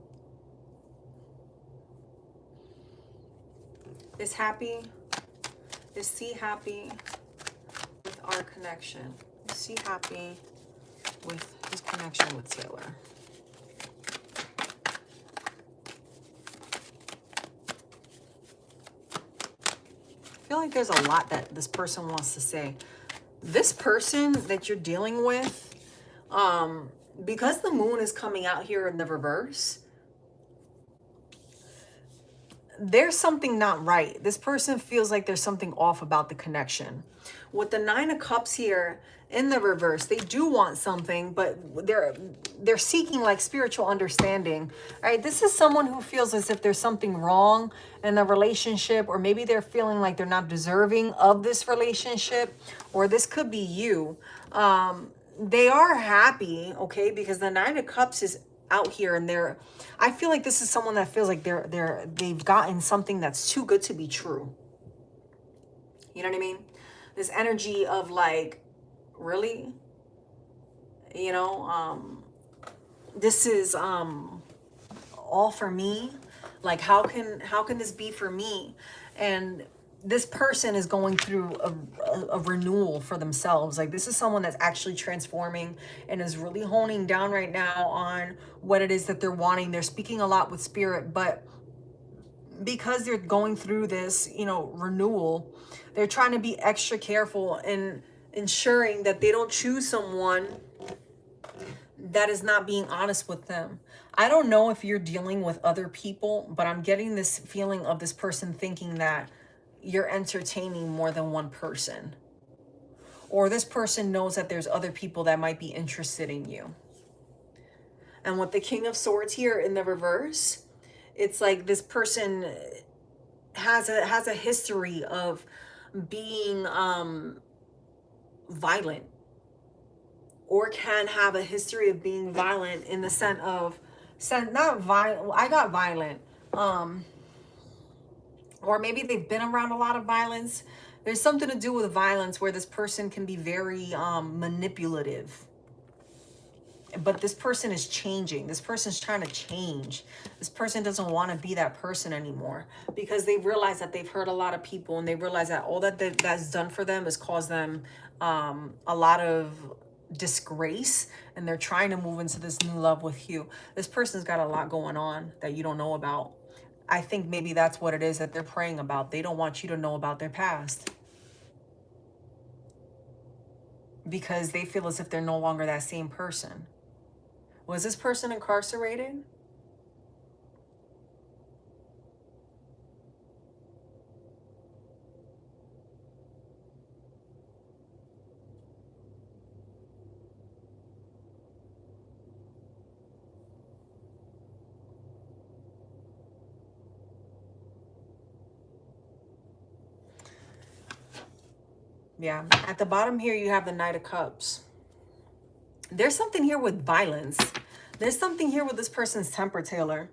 Is C happy with our connection? Is C happy with his connection with Taylor? I feel like there's a lot that this person wants to say. This person that you're dealing with, because the moon is coming out here in the reverse, there's something not right. This person feels like there's something off about the connection. With the 9 of Cups here in the reverse, they do want something, but they're seeking like spiritual understanding. All right, this is someone who feels as if there's something wrong in the relationship, or maybe they're feeling like they're not deserving of this relationship, or this could be you. They are happy, okay, because the 9 of Cups is out here, and I feel like this is someone that feels like they've gotten something that's too good to be true. You know what I mean? This energy of like, really? This is all for me. Like, how can this be for me? And this person is going through a renewal for themselves. Like, this is someone that's actually transforming and is really honing down right now on what it is that they're wanting. They're speaking a lot with spirit, but because they're going through this, renewal, they're trying to be extra careful in ensuring that they don't choose someone that is not being honest with them. I don't know if you're dealing with other people, but I'm getting this feeling of this person thinking that you're entertaining more than one person, or this person knows that there's other people that might be interested in you. And with the King of Swords here in the reverse, it's like this person has a history of being violent, or can have a history of being violent in the sense of not violent. I got violent. Or maybe they've been around a lot of violence. There's something to do with violence where this person can be very manipulative. But this person is changing. This person's trying to change. This person doesn't want to be that person anymore, because they realize that they've hurt a lot of people, and they realize that all that's done for them has caused them a lot of disgrace, and they're trying to move into this new love with you. This person's got a lot going on that you don't know about. I think maybe that's what it is that they're praying about. They don't want you to know about their past, because they feel as if they're no longer that same person. Was this person incarcerated? Yeah, at the bottom here, you have the Knight of Cups. There's something here with violence. There's something here with this person's temper, Taylor.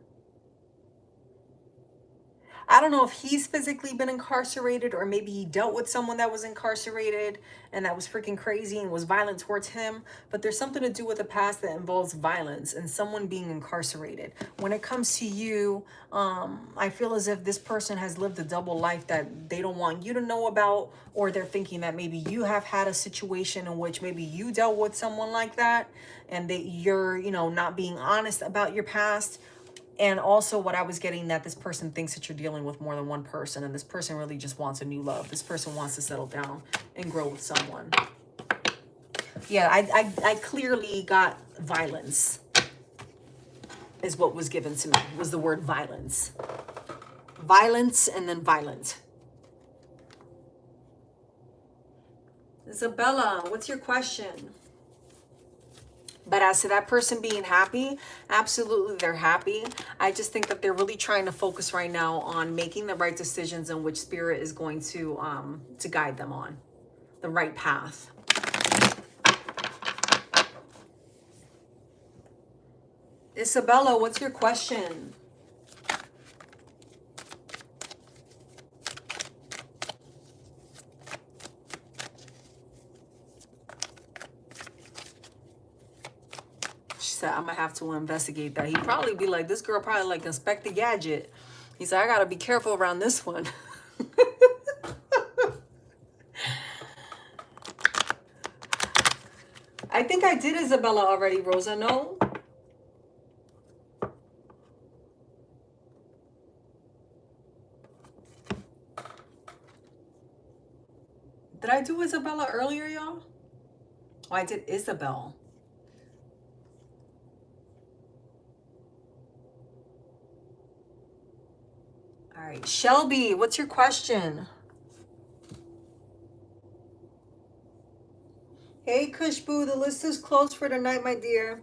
I don't know if he's physically been incarcerated, or maybe he dealt with someone that was incarcerated and that was freaking crazy and was violent towards him. But there's something to do with the past that involves violence and someone being incarcerated. When it comes to you, I feel as if this person has lived a double life that they don't want you to know about, or they're thinking that maybe you have had a situation in which maybe you dealt with someone like that, and that you're, you know, not being honest about your past. And also what I was getting, that this person thinks that you're dealing with more than one person, and this person really just wants a new love. This person wants to settle down and grow with someone. Yeah, I clearly got violence is what was given to me, was the word violence. Violence and then violent. Isabella, what's your question? But as to that person being happy, absolutely they're happy. I just think that they're really trying to focus right now on making the right decisions in which spirit is going to guide them on the right path. Isabella, what's your question? She said, I'm gonna have to investigate that. He'd probably be like, this girl probably like Inspector Gadget. He said, I gotta be careful around this one. I think I did Isabella already, Rosa. No? Did I do Isabella earlier, y'all? Oh, I did Isabel. All right, Shelby, what's your question? Hey, Kushboo, the list is closed for tonight, my dear.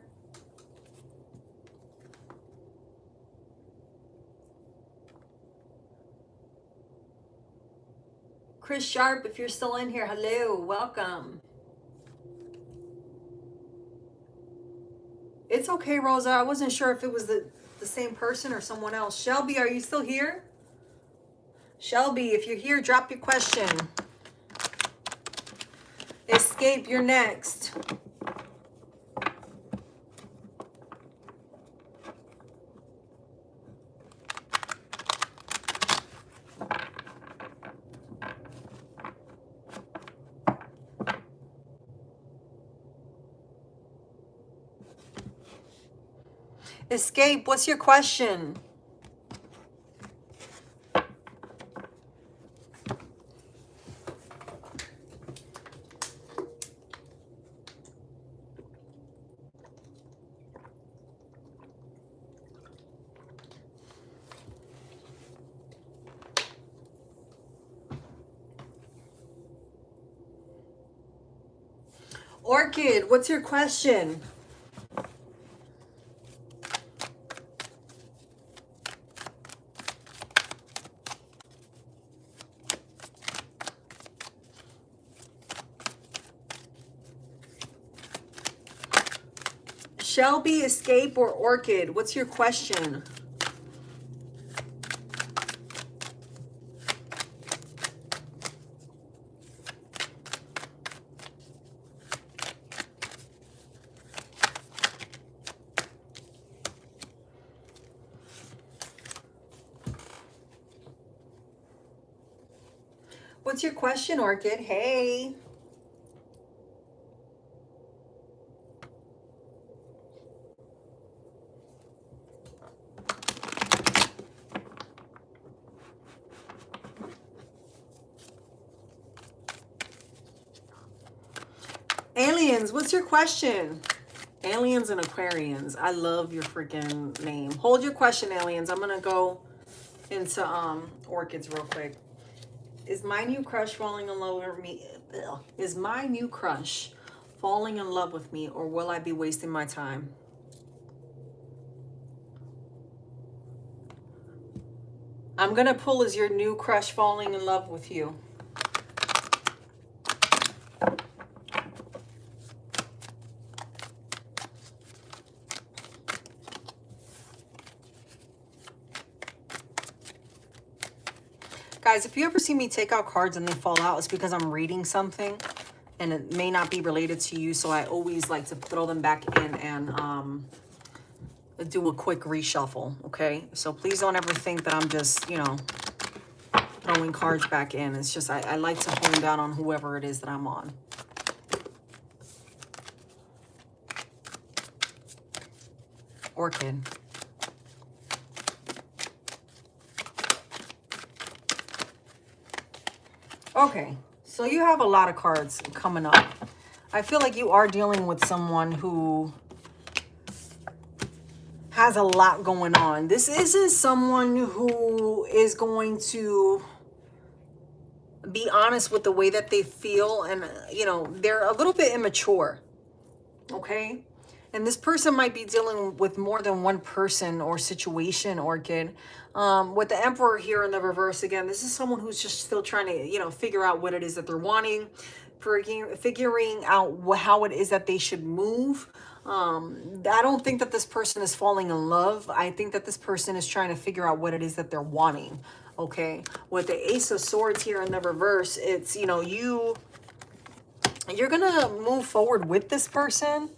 Chris Sharp, if you're still in here, hello, welcome. It's okay, Rosa. I wasn't sure if it was the same person or someone else. Shelby, are you still here? Shelby, if you're here, drop your question. Escape, you're next. Escape, what's your question? Orchid, what's your question? Shelby, Escape, or Orchid, what's your question? What's your question, Orchid? Hey. Aliens, what's your question? Aliens and Aquarians. I love your freaking name. Hold your question, aliens. I'm gonna go into orchids real quick. Is my new crush falling in love with me? Is my new crush falling in love with me, or will I be wasting my time? I'm gonna pull, is your new crush falling in love with you? Guys, if you ever see me take out cards and they fall out, it's because I'm reading something and it may not be related to you. So I always like to throw them back in and do a quick reshuffle, okay? So please don't ever think that I'm just, you know, throwing cards back in. It's just I like to hone down on whoever it is that I'm on. Orchid. Okay, so you have a lot of cards coming up. I feel like you are dealing with someone who has a lot going on. This isn't someone who is going to be honest with the way that they feel, and you know, they're a little bit immature, okay? And this person might be dealing with more than one person or situation, Orchid. With the Emperor here in the reverse again, this is someone who's just still trying to, you know, figure out what it is that they're wanting, figuring out how it is that they should move. I don't think that this person is falling in love. I think that this person is trying to figure out what it is that they're wanting, okay? With the Ace of Swords here in the reverse, it's, you know, you're gonna move forward with this person.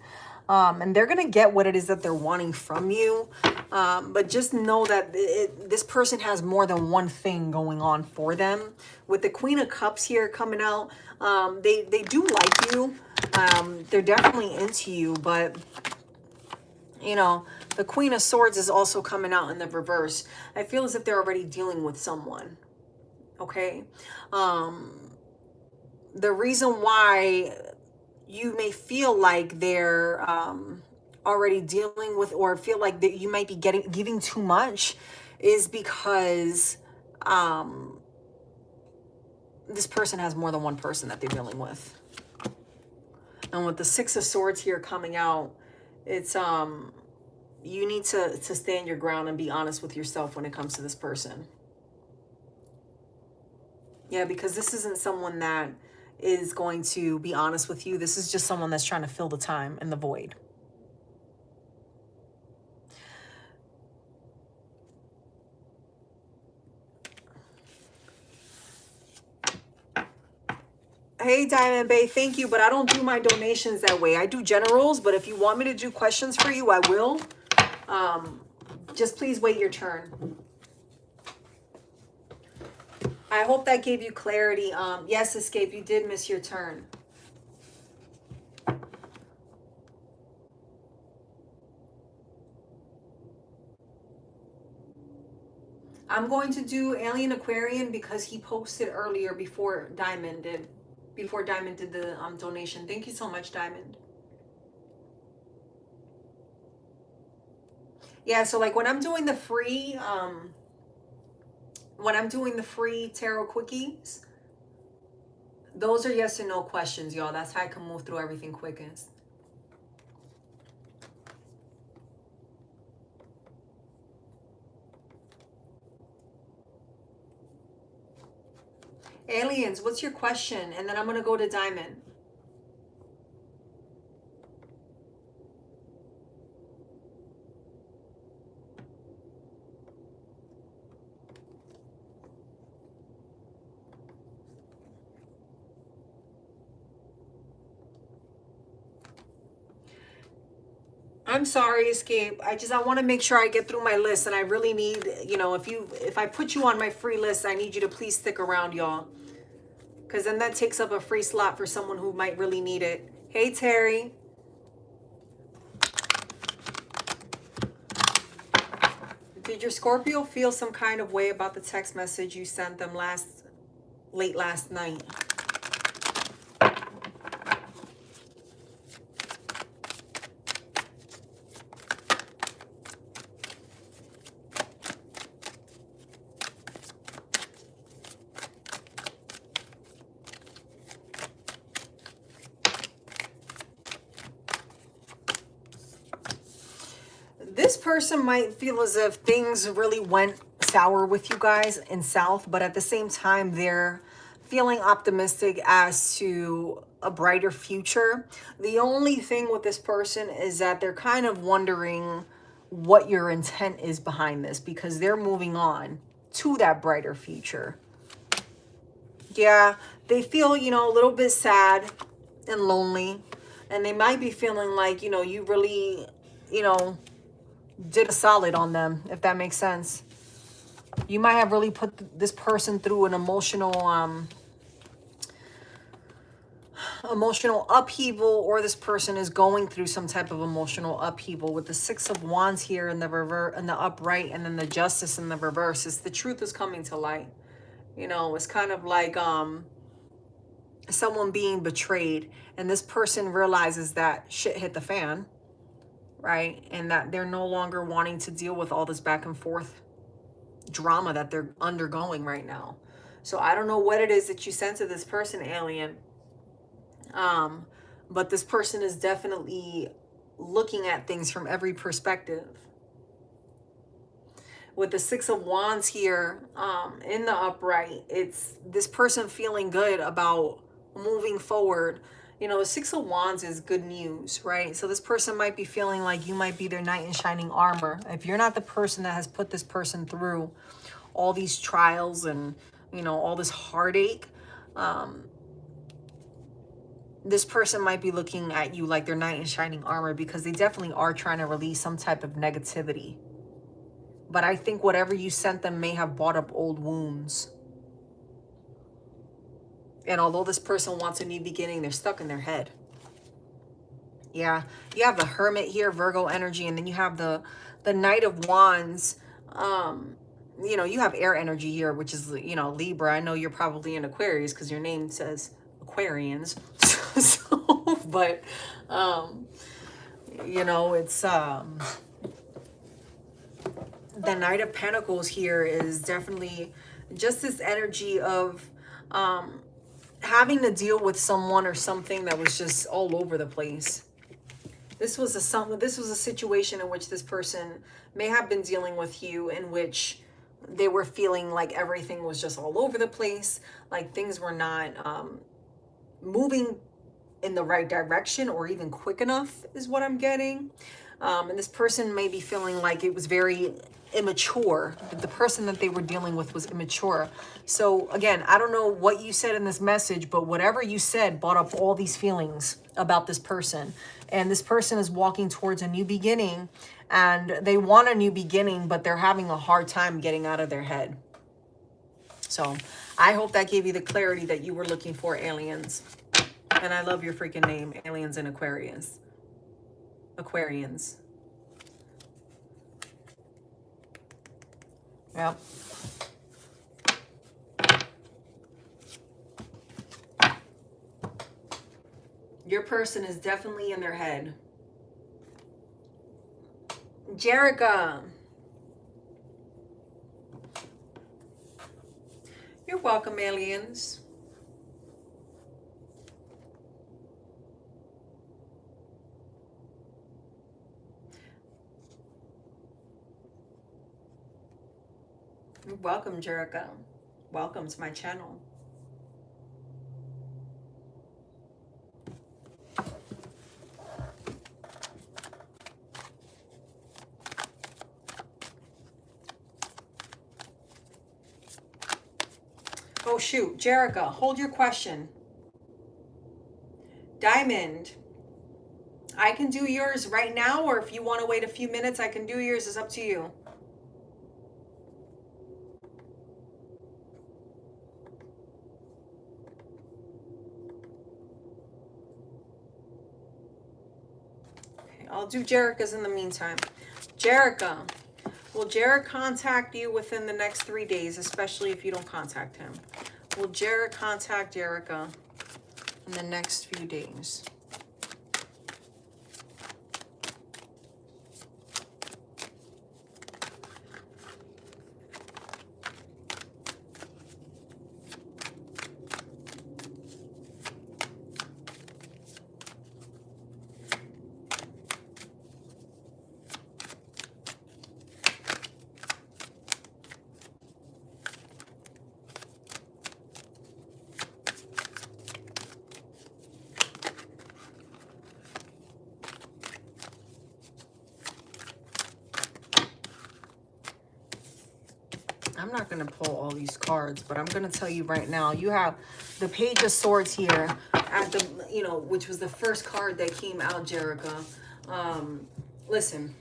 And they're going to get what it is that they're wanting from you. But just know that this person has more than one thing going on for them. With the Queen of Cups here coming out, they do like you. They're definitely into you. But, you know, the Queen of Swords is also coming out in the reverse. I feel as if they're already dealing with someone. Okay? The reason why you may feel like they're already dealing with, or feel like that you might be giving too much, is because this person has more than one person that they're dealing with. And with the Six of Swords here coming out, it's you need to stand your ground and be honest with yourself when it comes to this person. Yeah, because this isn't someone that is going to be honest with you. This is just someone that's trying to fill the time and the void. Hey, Diamond Bay, thank you, but I don't do my donations that way. I do generals, but if you want me to do questions for you, I will. Just please wait your turn. I hope that gave you clarity. Yes, Escape, you did miss your turn. I'm going to do Alien Aquarian because he posted earlier before Diamond did. Before Diamond did the donation. Thank you so much, Diamond. Yeah, so like when I'm doing the free tarot quickies, those are yes and no questions, y'all. That's how I can move through everything quickest. Aliens, what's your question? And then I'm going to go to Diamond. I'm sorry, Escape. I want to make sure I get through my list, and I really need, you know, if I put you on my free list, I need you to please stick around, y'all. Because then that takes up a free slot for someone who might really need it. Hey, Terry. Did your Scorpio feel some kind of way about the text message you sent them late last night? This person might feel as if things really went sour with you guys in South, but at the same time, they're feeling optimistic as to a brighter future. The only thing with this person is that they're kind of wondering what your intent is behind this, because they're moving on to that brighter future. Yeah, they feel, you know, a little bit sad and lonely. And they might be feeling like, you know, you really, you know, did a solid on them, if that makes sense. You might have really put this person through an emotional upheaval, or this person is going through some type of emotional upheaval. With the Six of Wands here in the reverse, in the upright, and then the Justice in the reverse, is the truth is coming to light. You know, it's kind of like someone being betrayed, and this person realizes that shit hit the fan, right? And that they're no longer wanting to deal with all this back and forth drama that they're undergoing right now. So I don't know what it is that you sent to this person, alien. But this person is definitely looking at things from every perspective. With the Six of Wands here in the upright, it's this person feeling good about moving forward. You know, the Six of Wands is good news, right? So this person might be feeling like you might be their knight in shining armor. If you're not the person that has put this person through all these trials and, you know, all this heartache, this person might be looking at you like they're knight in shining armor, because they definitely are trying to release some type of negativity. But I think whatever you sent them may have brought up old wounds. And although this person wants a new beginning, they're stuck in their head. Yeah, you have the Hermit here, Virgo energy, and then you have the Knight of Wands. You know, you have air energy here, which is, you know, Libra. I know you're probably in Aquarius because your name says Aquarians. So, but, you know, it's, the Knight of Pentacles here is definitely just this energy of, having to deal with someone or something that was just all over the place. This was a situation in which this person may have been dealing with you, in which they were feeling like everything was just all over the place, like things were not moving in the right direction or even quick enough, is what I'm getting. And this person may be feeling like it was very immature. The person that they were dealing with was immature. So again, I don't know what you said in this message, but whatever you said brought up all these feelings about this person. And this person is walking towards a new beginning, and they want a new beginning, but they're having a hard time getting out of their head. So I hope that gave you the clarity that you were looking for, aliens. And I love your freaking name, Aliens and Aquarius. Aquarians. Yep. Your person is definitely in their head. Jerica. You're welcome, aliens. You're welcome, Jerica. Welcome to my channel. Oh shoot, Jerica, hold your question. Diamond, I can do yours right now, or if you want to wait a few minutes, I can do yours. It's up to you. Okay, I'll do Jerica's in the meantime. Jerica, will Jarek contact you within the next 3 days, especially if you don't contact him? Will Jarek contact Jerica in the next few days? I'm not going to pull all these cards, but I'm going to tell you right now, you have the Page of Swords here at the, you know, which was the first card that came out, Jerica. Listen,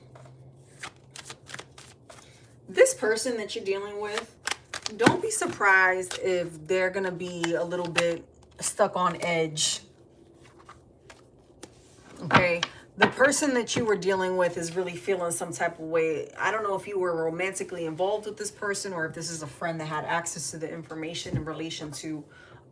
this person that you're dealing with, don't be surprised if they're going to be a little bit stuck on edge. Okay? The person that you were dealing with is really feeling some type of way. I don't know if you were romantically involved with this person or if this is a friend that had access to the information in relation to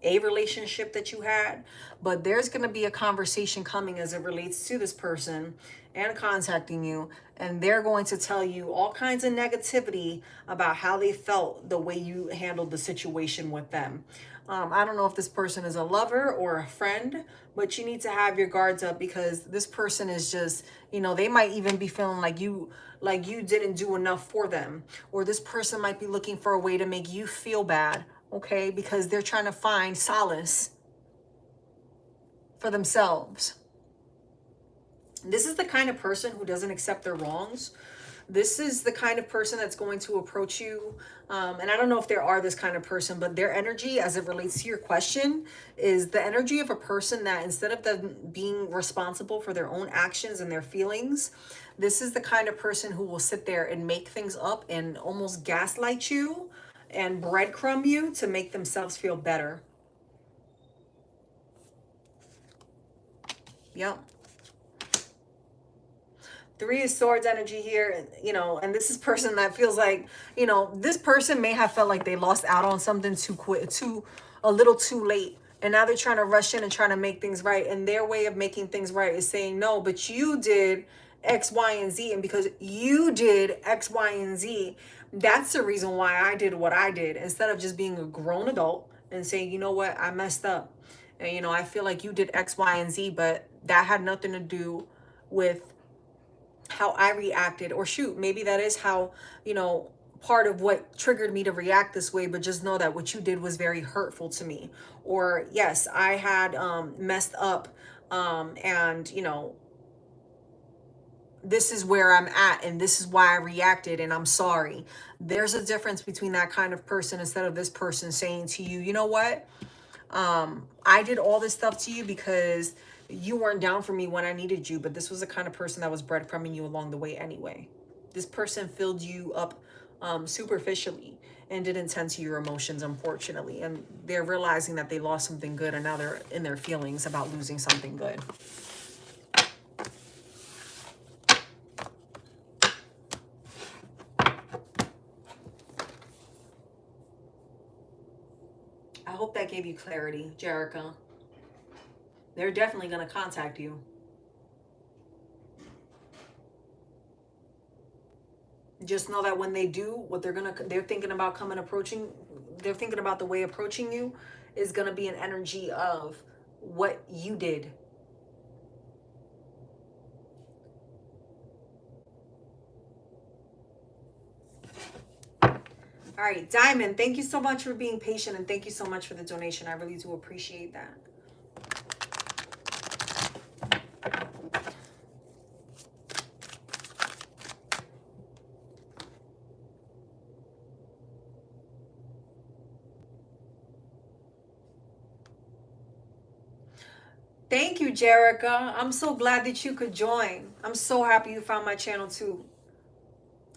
a relationship that you had. But there's going to be a conversation coming as it relates to this person and contacting you. And they're going to tell you all kinds of negativity about how they felt the way you handled the situation with them. I don't know if this person is a lover or a friend, but you need to have your guards up because this person is just, you know, they might even be feeling like you didn't do enough for them. Or this person might be looking for a way to make you feel bad, okay? Because they're trying to find solace for themselves. This is the kind of person who doesn't accept their wrongs. This is the kind of person that's going to approach you. And I don't know if there are this kind of person, but their energy as it relates to your question is the energy of a person that instead of them being responsible for their own actions and their feelings, this is the kind of person who will sit there and make things up and almost gaslight you and breadcrumb you to make themselves feel better. Yep. Three of Swords energy here, you know, and this is person that feels like, you know, this person may have felt like they lost out on something a little too late. And now they're trying to rush in and trying to make things right. And their way of making things right is saying, no, but you did X, Y, and Z. And because you did X, Y, and Z, that's the reason why I did what I did. Instead of just being a grown adult and saying, you know what, I messed up. And, you know, I feel like you did X, Y, and Z, but that had nothing to do with how I reacted. Or shoot, maybe that is how, you know, part of what triggered me to react this way, but just know that what you did was very hurtful to me. Or yes, I had messed up and, you know, this is where I'm at and this is why I reacted and I'm sorry. There's a difference between that kind of person instead of this person saying to you, you know what? I did all this stuff to you because you weren't down for me when I needed you, but this was the kind of person that was breadcrumbing you along the way anyway. This person filled you up superficially and didn't tend to your emotions, unfortunately. And they're realizing that they lost something good and now they're in their feelings about losing something good. I hope that gave you clarity, Jerica. They're definitely going to contact you. Just know that when they do, what they're thinking about they're thinking about the way approaching you is going to be an energy of what you did. All right, Diamond, thank you so much for being patient and thank you so much for the donation. I really do appreciate that. Thank you, Jerica. I'm so glad that you could join. I'm so happy you found my channel too.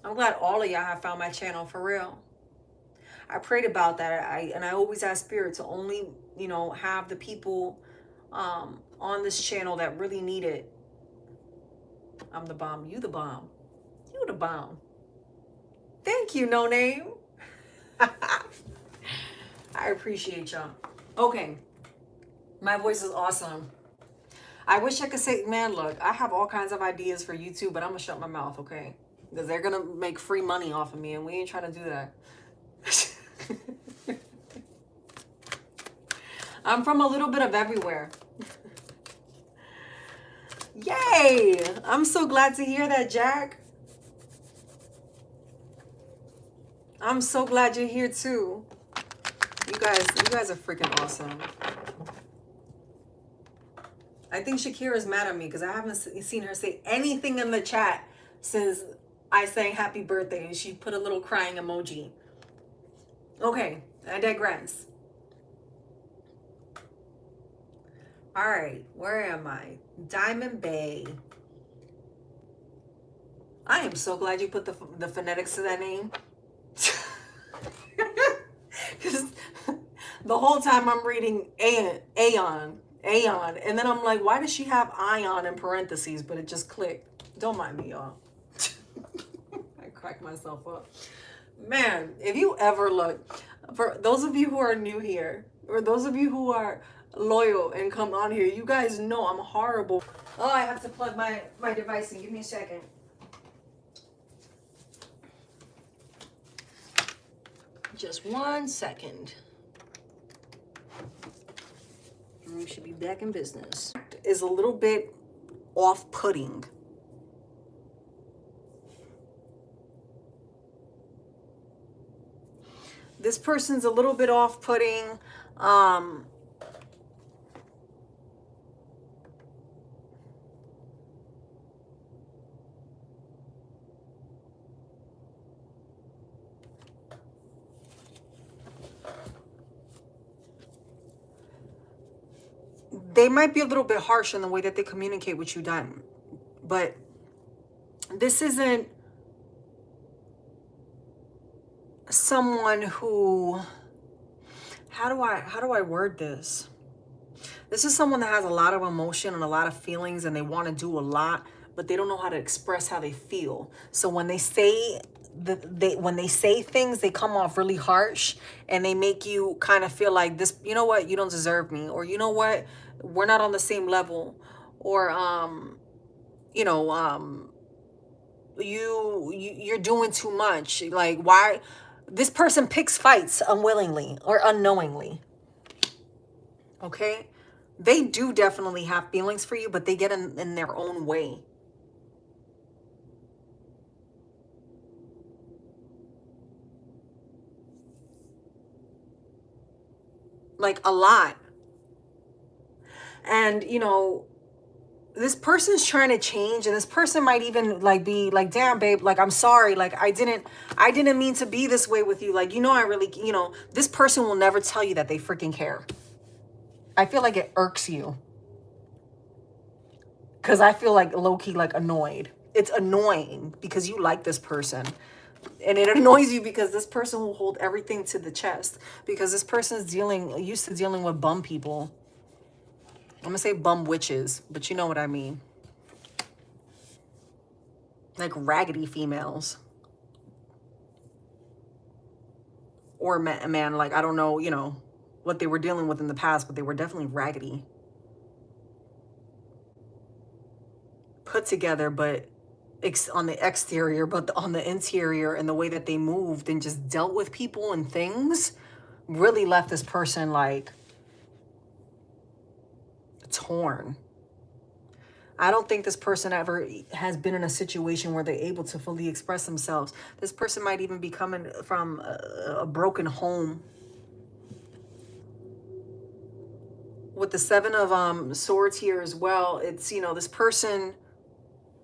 I'm glad all of y'all have found my channel for real. I prayed about that. I always ask Spirit to only, you know, have the people on this channel that really need it. I'm the bomb. You the bomb. You the bomb. Thank you, No Name. I appreciate y'all. Okay. My voice is awesome. I wish I could say, man, look, I have all kinds of ideas for YouTube, but I'm going to shut my mouth, okay? Because they're going to make free money off of me, and we ain't trying to do that. I'm from a little bit of everywhere. Yay! I'm so glad to hear that, Jack. I'm so glad you're here too. You guys are freaking awesome. I think Shakira's mad at me because I haven't seen her say anything in the chat since I sang happy birthday and she put a little crying emoji. Okay, I digress. All right, where am I? Diamond Bay. I am so glad you put the phonetics to that name. Because the whole time I'm reading Aeon, and then I'm like, why does she have ion in parentheses? But it just clicked. Don't mind me, y'all. I crack myself up. Man, if you ever look, for those of you who are new here, or those of you who are loyal and come on here, you guys know I'm horrible. Oh, I have to plug my device in. Give me a second. Just 1 second. We should be back in business. Is a little bit off-putting. This person's a little bit off-putting. They might be a little bit harsh in the way that they communicate with you, Diamond. But this isn't someone who, how do I word this? This is someone that has a lot of emotion and a lot of feelings, and they want to do a lot, but they don't know how to express how they feel. So when they say when they say things, they come off really harsh, and they make you kind of feel like this, you know what, you don't deserve me, or you know what, we're not on the same level, or you know, you're doing too much. Like, why? This person picks fights unwillingly or unknowingly. Okay? They do definitely have feelings for you, but they get in their own way. Like, a lot. And, you know, this person's trying to change, and this person might even like be like, damn, babe, like, I'm sorry, like, I didn't mean to be this way with you, like, you know, I really, you know, this person will never tell you that they freaking care. I feel like it irks you, because I feel like low-key like annoyed. It's annoying because you like this person, and it annoys you because this person will hold everything to the chest, because this person's used to dealing with bum people. I'm gonna say bum witches, but you know what I mean. Like raggedy females. Or man, like, I don't know, you know, what they were dealing with in the past, but they were definitely raggedy. Put together, but on the exterior, but on the interior, and the way that they moved and just dealt with people and things really left this person like torn. I don't think this person ever has been in a situation where they're able to fully express themselves. This person might even be coming from a broken home. With the Seven of Swords here as well, it's, you know, this person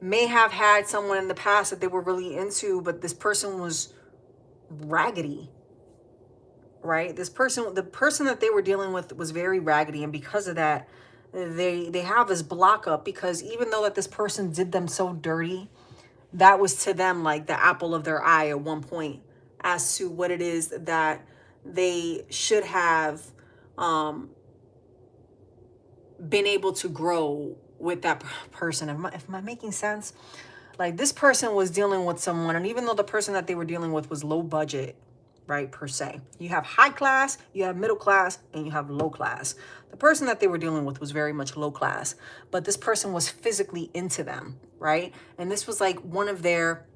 may have had someone in the past that they were really into, but this person was raggedy, right? The person that they were dealing with was very raggedy, and because of that, they have this block up, because even though that this person did them so dirty, that was to them like the apple of their eye at one point, as to what it is that they should have been able to grow with that person. Am I making sense? Like, this person was dealing with someone, and even though the person that they were dealing with was low budget, right, per se, you have high class, you have middle class, and you have low class. The person that they were dealing with was very much low class, but this person was physically into them, right? And this was like one of their,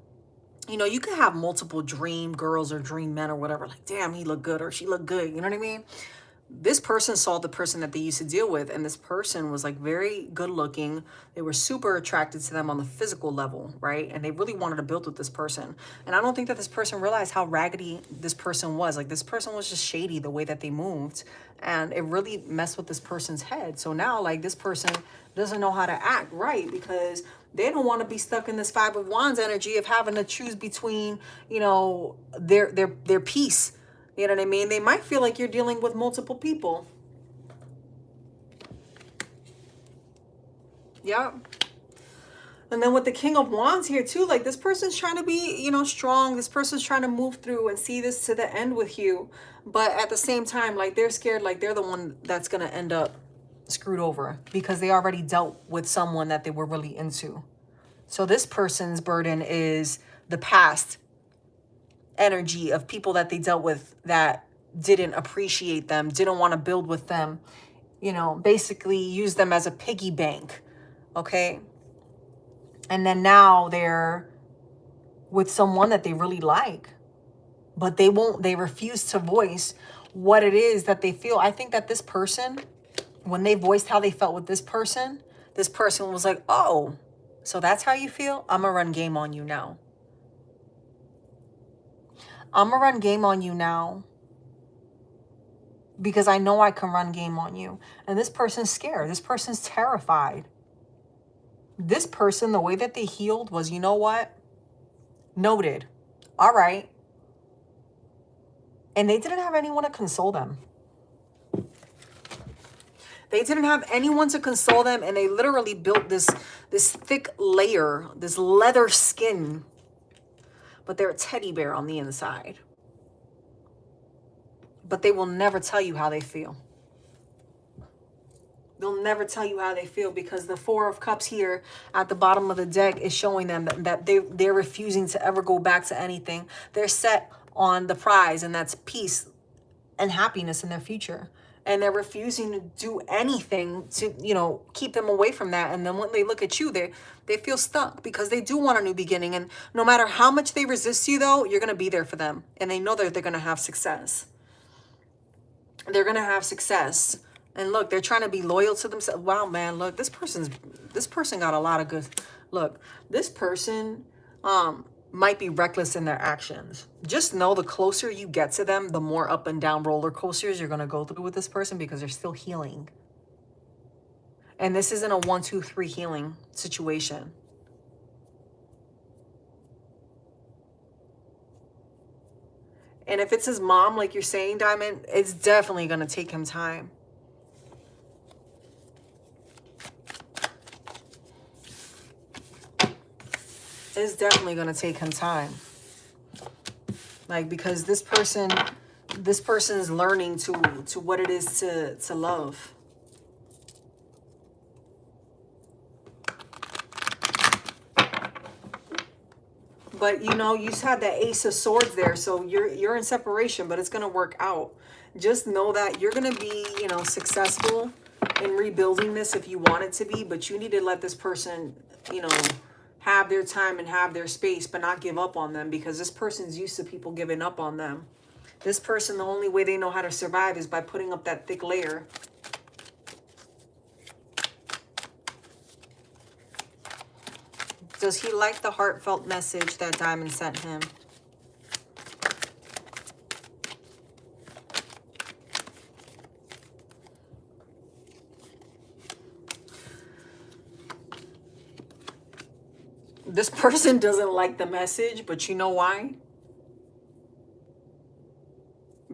you know, you could have multiple dream girls or dream men or whatever, like, damn, he looked good or she looked good, you know what I mean? This person saw the person that they used to deal with, and this person was like very good looking. They were super attracted to them on the physical level, right? And they really wanted to build with this person. And I don't think that this person realized how raggedy this person was. Like, this person was just shady the way that they moved, and it really messed with this person's head. So now, like, this person doesn't know how to act right, because they don't want to be stuck in this Five of Wands energy of having to choose between, you know, their peace You know what I mean? They might feel like you're dealing with multiple people. Yeah. And then with the King of Wands here too, like this person's trying to be, you know, strong. This person's trying to move through and see this to the end with you. But at the same time, like they're scared, like they're the one that's going to end up screwed over because they already dealt with someone that they were really into. So this person's burden is the past energy of people that they dealt with that didn't appreciate them, didn't want to build with them, you know, basically use them as a piggy bank. Okay. And then now they're with someone that they really like, but they refuse to voice what it is that they feel. I think that this person, when they voiced how they felt with this person was like, oh, so that's how you feel? I'm gonna run game on you now. I'm gonna run game on you now because I know I can run game on you. And this person's scared. This person's terrified. This person, the way that they healed was, you know what? Noted. All right. And they didn't have anyone to console them. They didn't have anyone to console them. And they literally built this thick layer, this leather skin. But they're a teddy bear on the inside. But they will never tell you how they feel. They'll never tell you how they feel because the Four of Cups here at the bottom of the deck is showing them that they're refusing to ever go back to anything. They're set on the prize, and that's peace and happiness in their future. And they're refusing to do anything to, you know, keep them away from that. And then when they look at you, they feel stuck because they do want a new beginning. And no matter how much they resist you, though, you're going to be there for them. And they know that they're going to have success. They're going to have success. And look, they're trying to be loyal to themselves. Wow, man, look, this person got a lot of good. Look, this person might be reckless in their actions. Just know the closer you get to them, the more up and down roller coasters you're going to go through with this person because they're still healing. And this isn't a 1, 2, 3 healing situation. And if it's his mom, like you're saying, Diamond, it's definitely going to take him time. It's definitely going to take him time. Like, because this person is learning to what it is to love. But, you know, you just had that Ace of Swords there. So you're in separation, but it's going to work out. Just know that you're going to be, you know, successful in rebuilding this if you want it to be. But you need to let this person, you know, have their time and have their space, but not give up on them because this person's used to people giving up on them. This person, the only way they know how to survive is by putting up that thick layer. Does he like the heartfelt message that Diamond sent him? This person doesn't like the message, but you know why?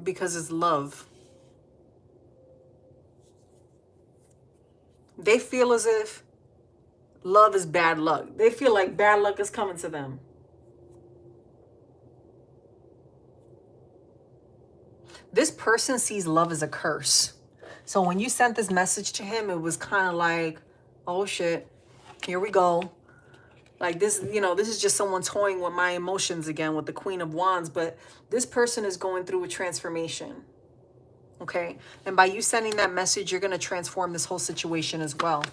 Because it's love. They feel as if love is bad luck. They feel like bad luck is coming to them. This person sees love as a curse. So when you sent this message to him, it was kind of like, oh shit, here we go. Like this, you know, this is just someone toying with my emotions again with the Queen of Wands. But this person is going through a transformation. Okay. And by you sending that message, you're going to transform this whole situation as well.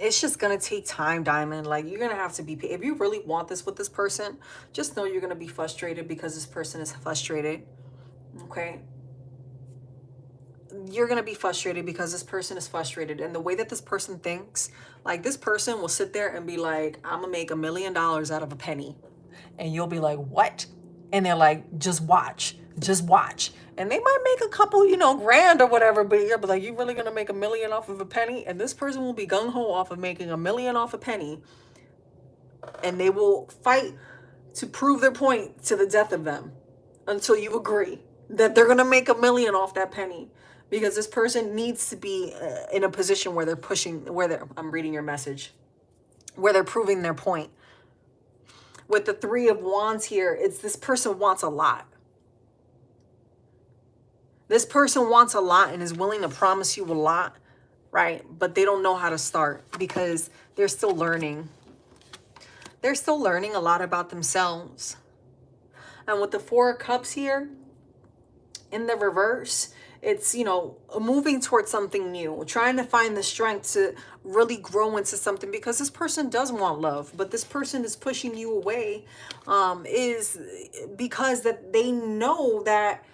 It's just going to take time, Diamond. Like, you're going to have to be, if you really want this with this person, just know you're going to be frustrated because this person is frustrated. Okay. You're going to be frustrated because this person is frustrated. And the way that this person thinks, like this person will sit there and be like, I'm going to make $1 million out of a penny. And you'll be like, what? And they're like, just watch. Just watch. And they might make a couple, you know, grand or whatever, but you're like, you really going to make $1 million off of a penny? And this person will be gung-ho off of making $1 million off a penny. And they will fight to prove their point to the death of them until you agree that they're going to make $1 million off that penny, because this person needs to be in a position where they're pushing, where they're, I'm reading your message, where they're proving their point. With the Three of Wands here, it's this person wants a lot. This person wants a lot and is willing to promise you a lot, right? But they don't know how to start because they're still learning. They're still learning a lot about themselves. And with the Four of Cups here, in the reverse, it's, you know, moving towards something new, trying to find the strength to really grow into something, because this person does want love, but this person is pushing you away, is because that they know that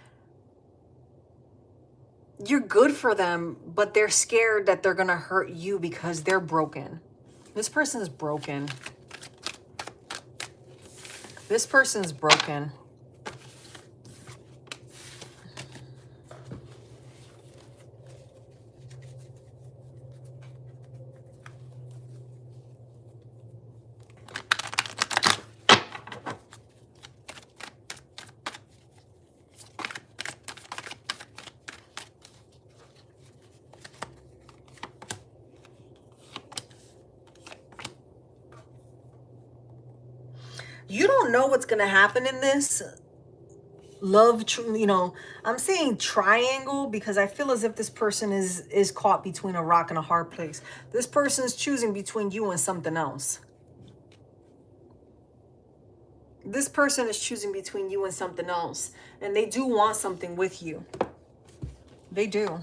you're good for them, but they're scared that they're going to hurt you because they're broken. This person is broken. This person's broken. You don't know what's going to happen in this love, you know, I'm saying triangle because I feel as if this person is caught between a rock and a hard place. This person is choosing between you and something else. This person is choosing between you and something else, and they do want something with you. They do.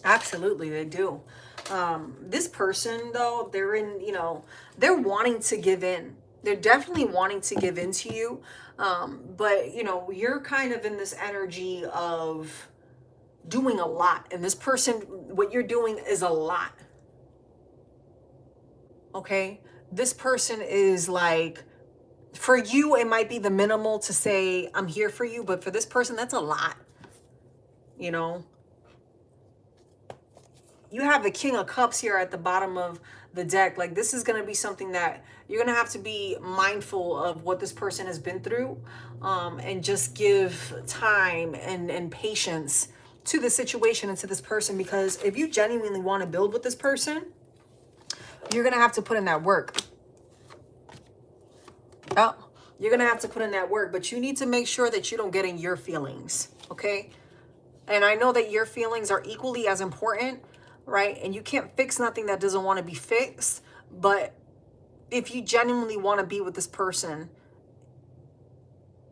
Absolutely, they do. This person, though, they're in, you know, they're wanting to give in. They're definitely wanting to give in to you. But, you know, you're kind of in this energy of doing a lot. And this person, what you're doing is a lot. Okay? This person is like, for you, it might be the minimal to say, I'm here for you. But for this person, that's a lot. You know? You have the King of Cups here at the bottom of the deck. Like, this is going to be something that you're going to have to be mindful of what this person has been through, and just give time and patience to the situation and to this person. Because if you genuinely want to build with this person, you're going to have to put in that work. Oh, you're going to have to put in that work. But you need to make sure that you don't get in your feelings, okay? And I know that your feelings are equally as important, right? And you can't fix nothing that doesn't want to be fixed. But if you genuinely want to be with this person,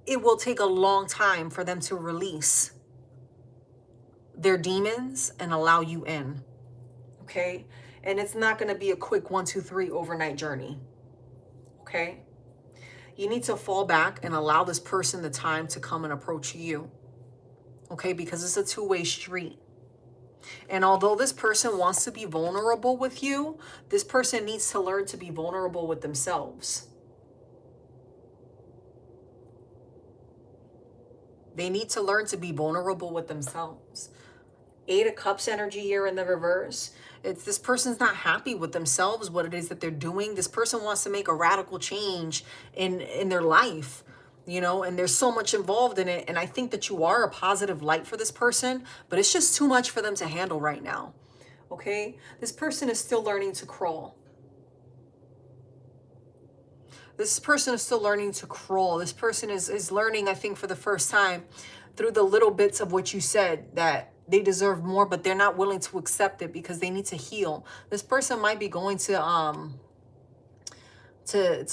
it will take a long time for them to release their demons and allow you in, okay? And it's not going to be a quick 1, 2, 3 overnight journey, okay? You need to fall back and allow this person the time to come and approach you, okay? Because it's a two-way street. And although this person wants to be vulnerable with you, this person needs to learn to be vulnerable with themselves. They need to learn to be vulnerable with themselves. 8 of Cups energy here in the reverse. It's this person's not happy with themselves, what it is that they're doing. This person wants to make a radical change in their life. You know, and there's so much involved in it. And I think that you are a positive light for this person, but it's just too much for them to handle right now. Okay? This person is still learning to crawl. This person is still learning to crawl. This person is learning, I think, for the first time through the little bits of what you said, that they deserve more, but they're not willing to accept it because they need to heal. This person might be going to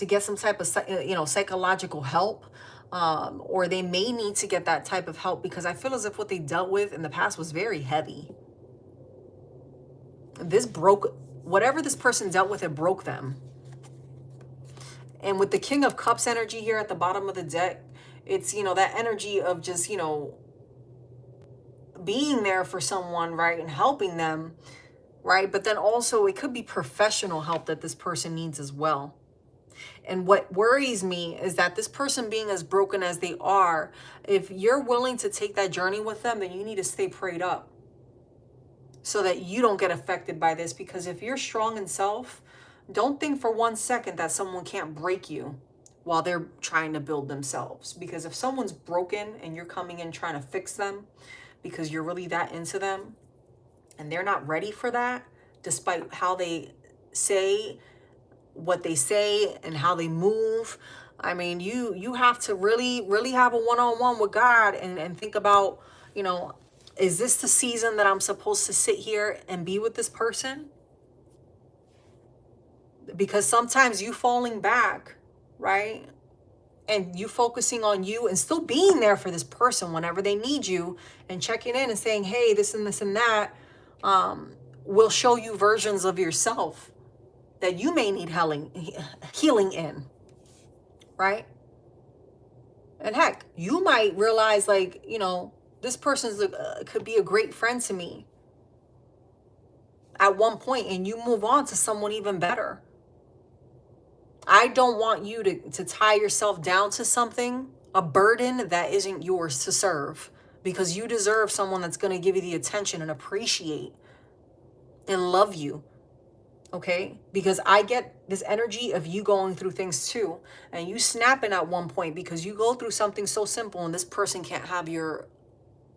get some type of, you know, psychological help, or they may need to get that type of help, because I feel as if what they dealt with in the past was very heavy. This broke, whatever this person dealt with, it broke them. And with the King of Cups energy here at the bottom of the deck, it's, you know, that energy of just, you know, being there for someone, right, and helping them, right? But then also it could be professional help that this person needs as well. And what worries me is that this person, being as broken as they are, if you're willing to take that journey with them, then you need to stay prayed up. so that you don't get affected by this. Because if you're strong in self, don't think for 1 second that someone can't break you while they're trying to build themselves. Because if someone's broken and you're coming in trying to fix them because you're really that into them and they're not ready for that, despite how they say what they say and how they move, I mean, you have to really have a one-on-one with God and think about, you know, is this the season that I'm supposed to sit here and be with this person? Because sometimes you falling back, right? And you focusing on you and still being there for this person whenever they need you and checking in and saying, hey, this and this and that, will show you versions of yourself that you may need healing in, right? And heck, you might realize, like, you know, this person's could be a great friend to me at one point, and you move on to someone even better. I don't want you to tie yourself down to something, a burden that isn't yours to serve, because you deserve someone that's going to give you the attention and appreciate and love you. Okay? Because I get this energy of you going through things too, and you snapping at one point because you go through something so simple and this person can't have your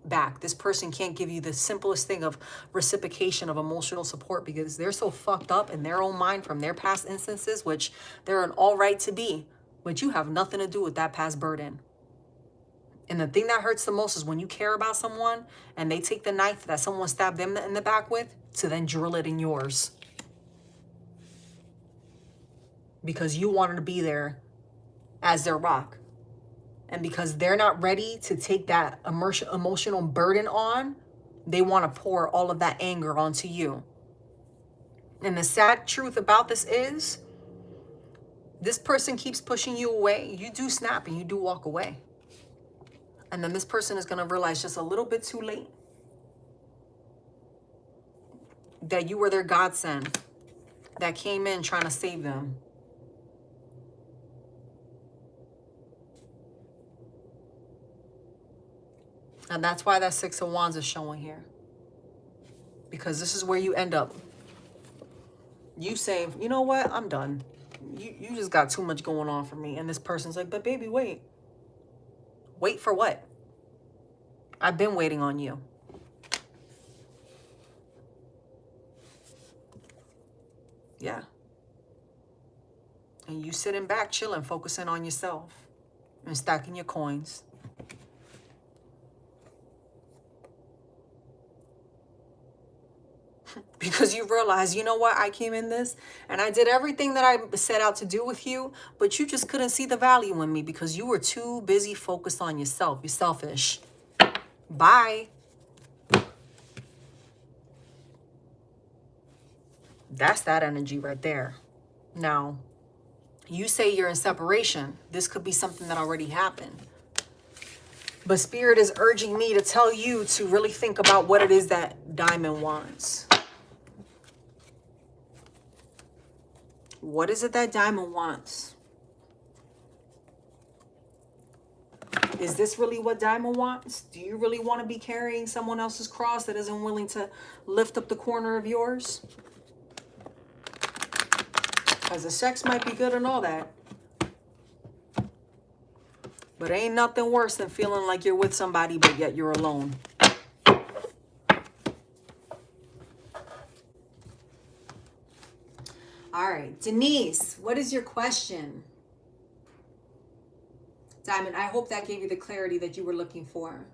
back. This person can't give you the simplest thing of reciprocation of emotional support because they're so fucked up in their own mind from their past instances, which they're an all right to be, but you have nothing to do with that past burden. And the thing that hurts the most is when you care about someone and they take the knife that someone stabbed them in the back with to then drill it in yours. Because you wanted to be there as their rock. And because they're not ready to take that emotional burden on, they want to pour all of that anger onto you. And the sad truth about this is, this person keeps pushing you away. You do snap and you do walk away. And then this person is going to realize just a little bit too late that you were their godsend that came in trying to save them. And that's why that Six of Wands is showing here. Because this is where you end up. You say, you know what? I'm done. You just got too much going on for me. And this person's like, but baby, wait. Wait for what? I've been waiting on you. Yeah. And you sitting back, chilling, focusing on yourself. And stacking your coins. Because you realize, you know what, I came in this and I did everything that I set out to do with you, but you just couldn't see the value in me because you were too busy focused on yourself. You're selfish. Bye. That's that energy right there. Now, you say you're in separation. This could be something that already happened. But Spirit is urging me to tell you to really think about what it is that Diamond wants. What is it that Diamond wants? Is this really what Diamond wants? Do you really want to be carrying someone else's cross that isn't willing to lift up the corner of yours? Because the sex might be good and all that. But ain't nothing worse than feeling like you're with somebody, but yet you're alone. All right, Denise, what is your question? Diamond, I hope that gave you the clarity that you were looking for.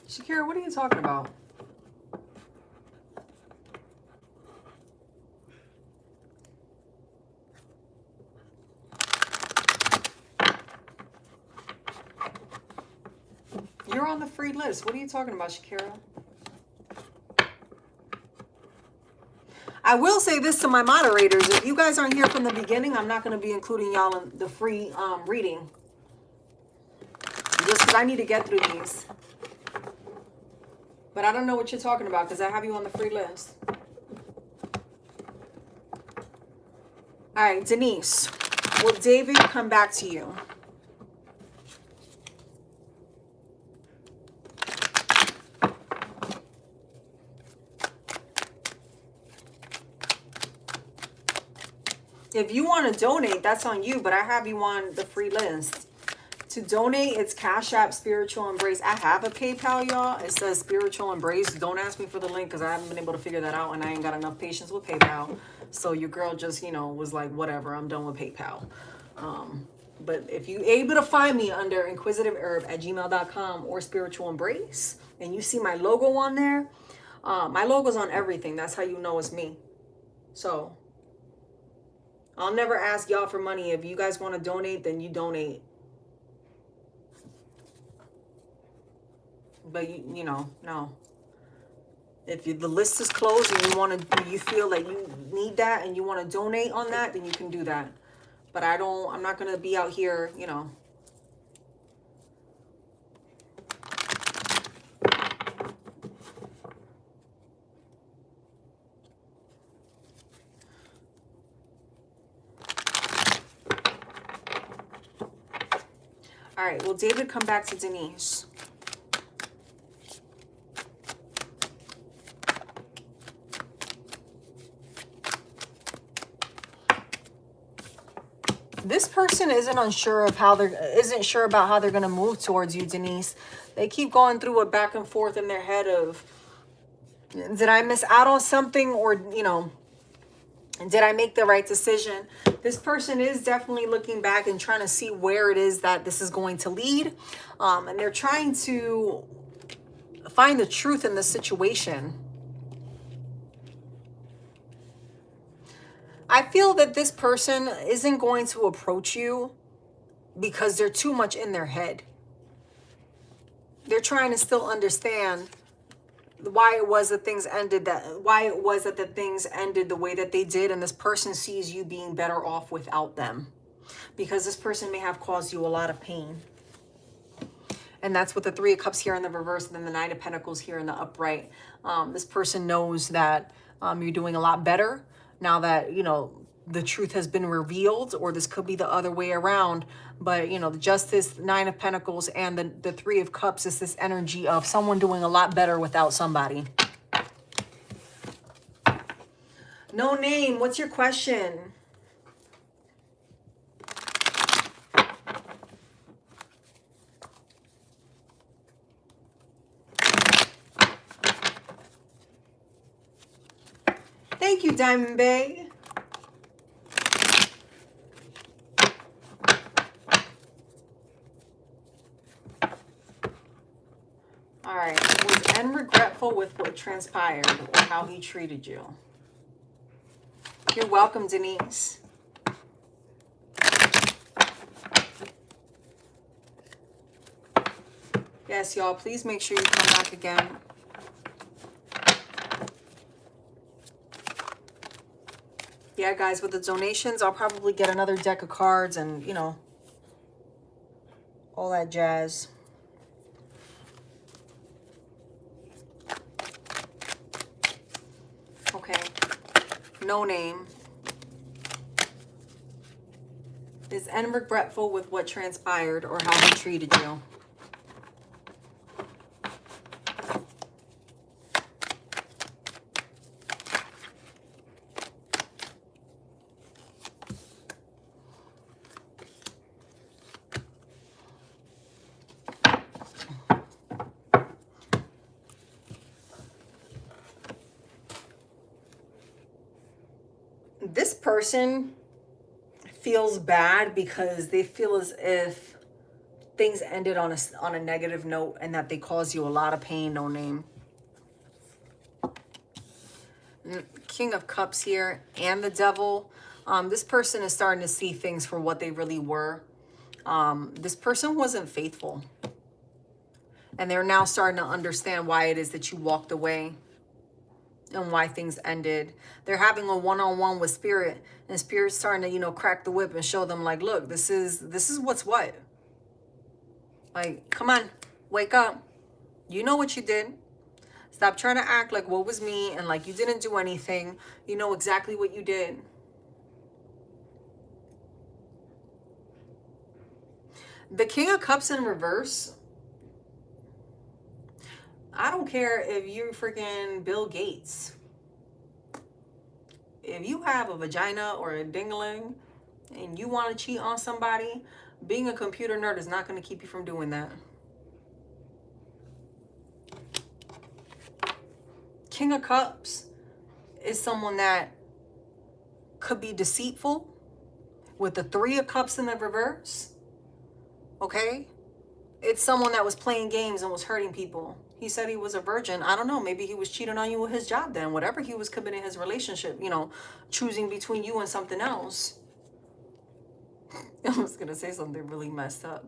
Shakira, what are you talking about? You're on the free list. What are you talking about, Shakira? I will say this to my moderators. If you guys aren't here from the beginning, I'm not going to be including y'all in the free reading. Just because I need to get through these. But I don't know what you're talking about because I have you on the free list. All right, Denise. Will David come back to you? If you want to donate, that's on you, but I have you on the free list. To donate, it's Cash App Spiritual Embrace. I have a PayPal, y'all. It says Spiritual Embrace. Don't ask me for the link because I haven't been able to figure that out and I ain't got enough patience with PayPal. So your girl just, you know, was like, whatever, I'm done with PayPal. But if you're able to find me under inquisitiveherb@gmail.com or Spiritual Embrace, and you see my logo on there, my logo's on everything. That's how you know it's me. So I'll never ask y'all for money. If you guys want to donate, then you donate. But you know, no. If the list is closed and you feel like you need that and you want to donate on that, then you can do that. But I'm not going to be out here, you know. All right, will David come back to Denise? This person isn't sure about how they're going to move towards you, Denise. They keep going through a back and forth in their head of, did I miss out on something, or, you know, did I make the right decision? This person is definitely looking back and trying to see where it is that this is going to lead. And they're trying to find the truth in the situation. I feel that this person isn't going to approach you because they're too much in their head. They're trying to still understand why it was that things ended the things ended the way that they did, and this person sees you being better off without them because this person may have caused you a lot of pain. And that's with the Three of Cups here in the reverse and then the Nine of Pentacles here in the upright. This person knows that you're doing a lot better now that, you know, the truth has been revealed, or this could be the other way around. But, you know, the Justice, Nine of Pentacles, and the Three of Cups is this energy of someone doing a lot better without somebody. No name, what's your question? Thank you, Diamond Bay. All right, was N regretful with what transpired or how he treated you? You're welcome, Denise. Yes, y'all, please make sure you come back again. Yeah, guys, with the donations, I'll probably get another deck of cards and, you know, all that jazz. Okay. No name. Is N regretful with what transpired or how he treated you? This person feels bad because they feel as if things ended on a negative note and that they caused you a lot of pain. No name. King of Cups here and the Devil. This person is starting to see things for what they really were. This person wasn't faithful. And they're now starting to understand why it is that you walked away and why things ended. They're having a one-on-one with Spirit, and Spirit's starting to, you know, crack the whip and show them like, look, this is what's what. Like, come on, wake up. You know what you did. Stop trying to act like what was me and like you didn't do anything. You know exactly what you did. The King of Cups in reverse. I don't care if you're freaking Bill Gates. If you have a vagina or a dingling and you want to cheat on somebody, being a computer nerd is not going to keep you from doing that. King of Cups is someone that could be deceitful with the Three of Cups in the reverse. Okay? It's someone that was playing games and was hurting people. He said he was a virgin. I don't know. Maybe he was cheating on you with his job then. Whatever he was committing his relationship, you know, choosing between you and something else. I was going to say something really messed up.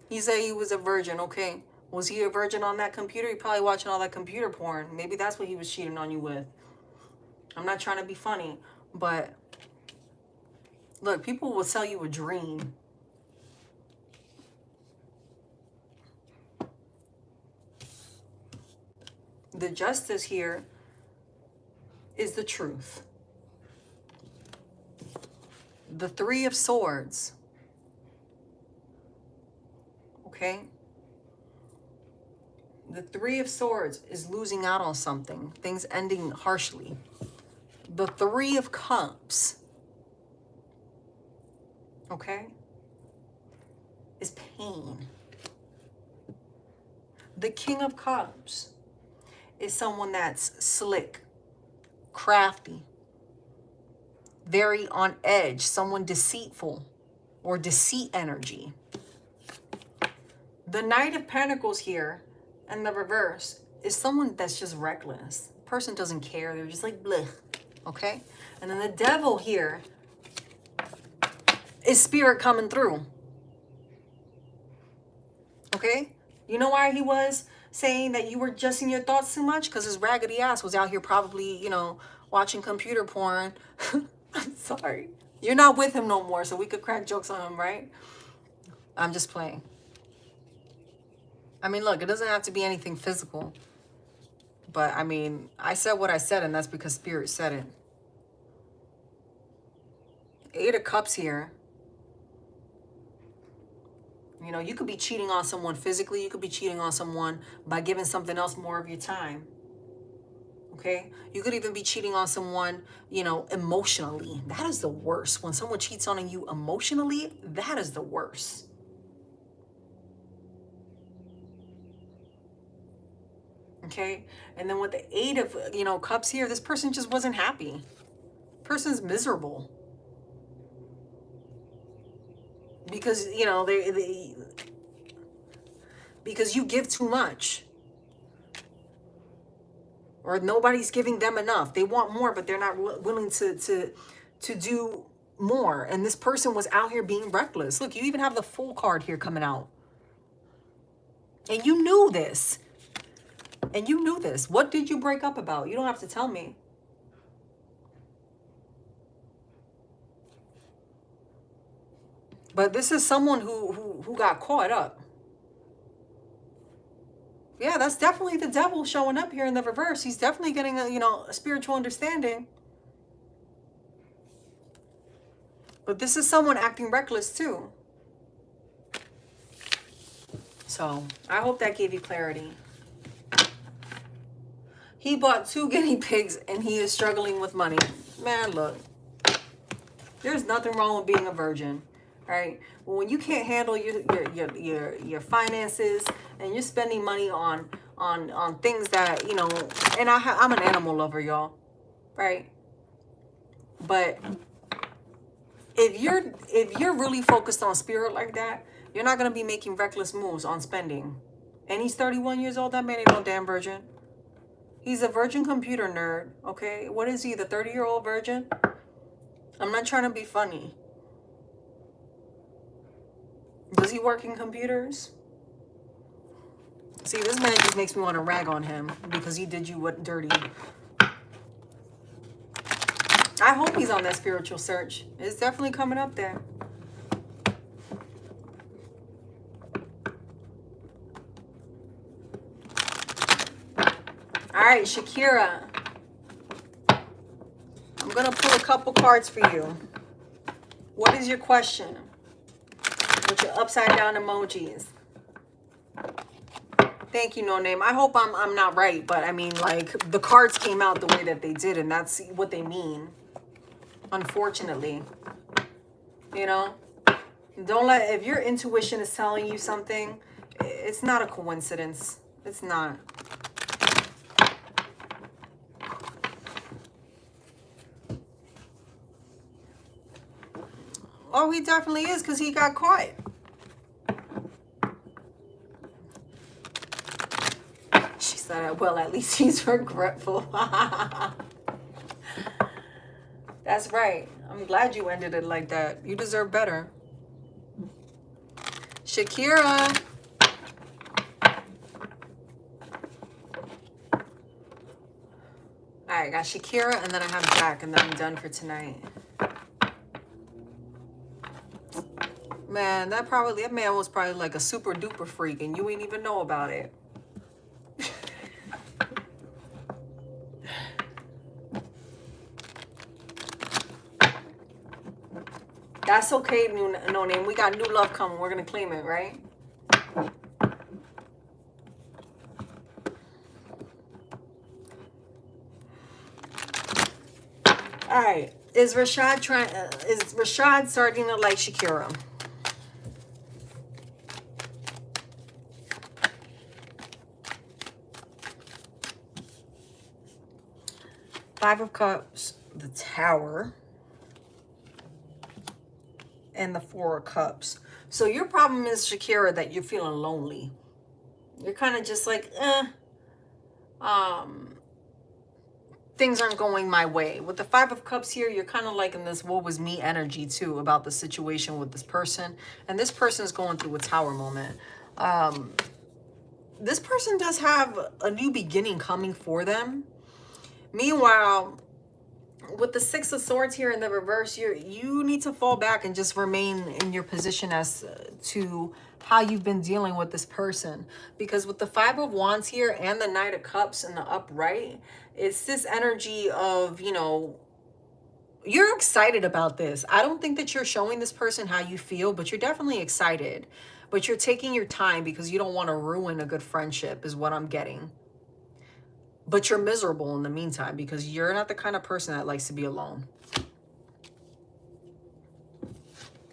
He said he was a virgin. Okay. Was he a virgin on that computer? He probably watching all that computer porn. Maybe that's what he was cheating on you with. I'm not trying to be funny, but look, people will sell you a dream. The Justice here is the truth. The Three of Swords. Okay? The Three of Swords is losing out on something. Things ending harshly. The Three of Cups, okay, is pain. The King of Cups is someone that's slick, crafty, very on edge, someone deceitful or deceit energy. The Knight of Pentacles here and the reverse is someone that's just reckless. The person doesn't care. They're just like, bleh, okay? And then the Devil here is Spirit coming through. Okay? You know why he was saying that you were just in your thoughts too much? Because his raggedy ass was out here probably, you know, watching computer porn. I'm sorry. You're not with him no more, so we could crack jokes on him, right? I'm just playing. I mean, look, it doesn't have to be anything physical. But, I mean, I said what I said, and that's because Spirit said it. Eight of Cups here. You know, you could be cheating on someone physically. You could be cheating on someone by giving something else more of your time. Okay? You could even be cheating on someone, you know, emotionally. That is the worst. When someone cheats on you emotionally, that is the worst. Okay? And then with the Eight of, you know, Cups here, this person just wasn't happy. Person's miserable. Because, you know, because you give too much. Or nobody's giving them enough. They want more, but they're not willing to do more. And this person was out here being reckless. Look, you even have the Fool card here coming out. And you knew this. And you knew this. What did you break up about? You don't have to tell me. But this is someone who got caught up. Yeah, that's definitely the Devil showing up here in the reverse. He's definitely getting a, you know, a spiritual understanding. But this is someone acting reckless too. So I hope that gave you clarity. He bought 2 guinea pigs and he is struggling with money. Man, look. There's nothing wrong with being a virgin. Right? But when you can't handle your finances and you're spending money on things that, you know, and I'm an animal lover, y'all, right? But if you're really focused on spirit like that, you're not gonna be making reckless moves on spending. And he's 31 years old. That man ain't no damn virgin. He's a virgin computer nerd. Okay, what is he? The 30-year-old virgin? I'm not trying to be funny. Does he work in computers? See, this man just makes me want to rag on him because he did you what dirty. I hope he's on that spiritual search. It's definitely coming up there. All right, Shakira. I'm going to pull a couple cards for you. What is your question? With your upside down emojis. Thank you, No Name. I hope I'm not right, but I mean, like, the cards came out the way that they did, and that's what they mean. Unfortunately. You know? Don't let, if your intuition is telling you something, it's not a coincidence. It's not. Oh, he definitely is, because he got caught. She said, well, at least he's regretful. That's right. I'm glad you ended it like that. You deserve better. Shakira. All right, I got Shakira, and then I have Jack, and then I'm done for tonight. Man, that man was probably like a super duper freak, and you ain't even know about it. That's okay, No Name. We got new love coming. We're gonna claim it, right? All right. Is Rashad starting to like Shakira? Five of Cups, the Tower, and the Four of Cups. So your problem is, Shakira, that you're feeling lonely. You're kind of just like, things aren't going my way. With the Five of Cups here, you're kind of like in this woe was me energy too about the situation with this person. And this person is going through a Tower moment. This person does have a new beginning coming for them. Meanwhile, with the Six of Swords here in the reverse, you need to fall back and just remain in your position as to how you've been dealing with this person. Because with the Five of Wands here and the Knight of Cups in the upright, it's this energy of, you know, you're excited about this. I don't think that you're showing this person how you feel, but you're definitely excited. But you're taking your time because you don't want to ruin a good friendship, is what I'm getting. But you're miserable in the meantime because you're not the kind of person that likes to be alone.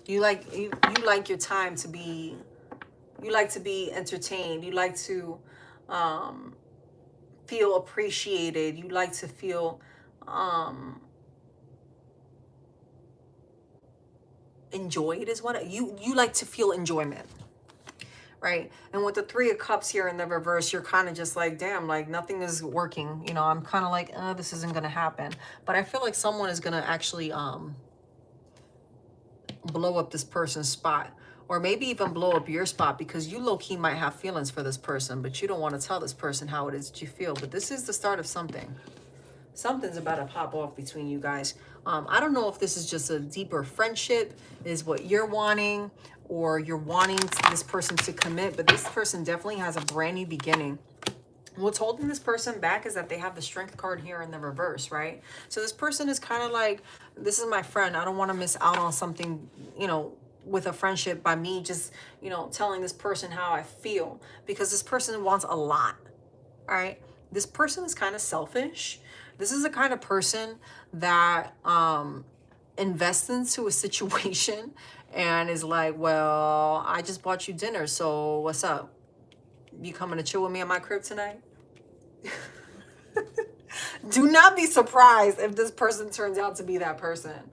You like your time to be, you like to be entertained. You like to feel appreciated. You like to feel enjoyed is what you like to feel enjoyment. Right? And with the Three of Cups here in the reverse, you're kind of just like, damn, like nothing is working. You know, I'm kind of like, this isn't going to happen. But I feel like someone is going to actually blow up this person's spot. Or maybe even blow up your spot because you low-key might have feelings for this person, but you don't want to tell this person how it is that you feel. But this is the start of something. Something's about to pop off between you guys. I don't know if this is just a deeper friendship, is what you're wanting, or you're wanting this person to commit, but this person definitely has a brand new beginning. What's holding this person back is that they have the Strength card here in the reverse, right? So this person is kind of like, this is my friend. I don't want to miss out on something, you know, with a friendship by me just, you know, telling this person how I feel, because this person wants a lot, all right? This person is kind of selfish. This is the kind of person that invests into a situation and is like, well, I just bought you dinner, so what's up? You coming to chill with me at my crib tonight? Do not be surprised if this person turns out to be that person.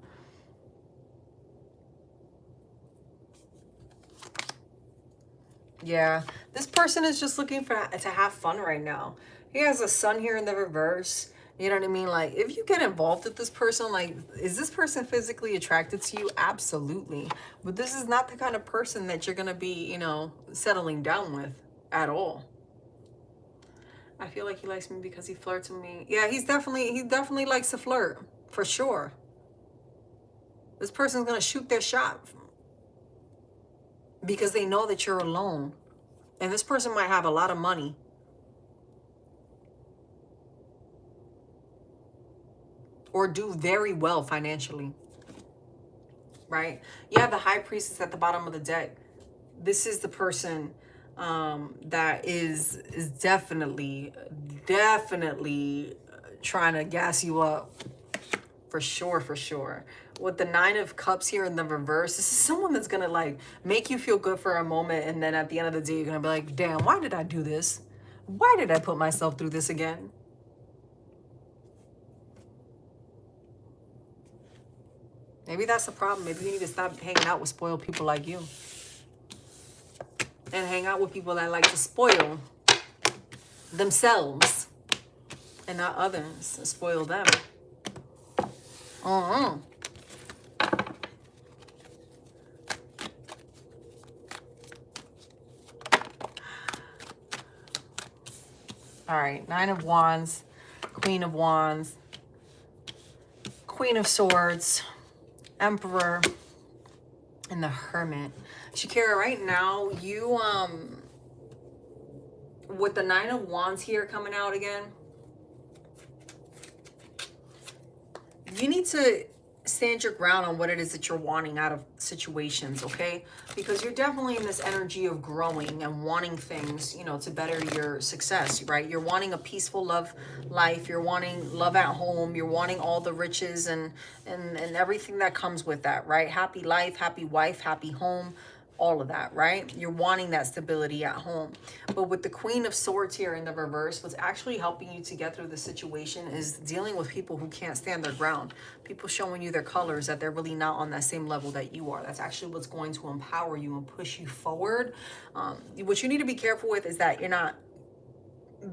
Yeah, this person is just looking to have fun right now. He has a sun here in the reverse. You know what I mean? Like, if you get involved with this person, like, is this person physically attracted to you? Absolutely. But this is not the kind of person that you're going to be, you know, settling down with at all. I feel like he likes me because he flirts with me. Yeah, he definitely likes to flirt, for sure. This person's gonna shoot their shot because they know that you're alone. And this person might have a lot of money. Or do very well financially. Right? You have the High Priestess at the bottom of the deck. This is the person that is definitely trying to gas you up. For sure, for sure. With the Nine of Cups here in the reverse, this is someone that's gonna like make you feel good for a moment, and then at the end of the day, you're gonna be like, damn, why did I do this? Why did I put myself through this again? Maybe that's the problem. Maybe you need to stop hanging out with spoiled people like you. And hang out with people that like to spoil themselves and not others. Spoil them. All right, Nine of Wands, Queen of Wands, Queen of Swords, Emperor, and the Hermit. Shakira, right now, you, with the Nine of Wands here coming out again, you need to stand your ground on what it is that you're wanting out of situations, okay? Because you're definitely in this energy of growing and wanting things, you know, to better your success, right? You're wanting a peaceful love life. You're wanting love at home. You're wanting all the riches and everything that comes with that, right? Happy life, happy wife, happy home, all of that, right? You're wanting that stability at home. But with the Queen of Swords here in the reverse, what's actually helping you to get through the situation is dealing with people who can't stand their ground. People showing you their colors, that they're really not on that same level that you are. That's actually what's going to empower you and push you forward. What you need to be careful with is that you're not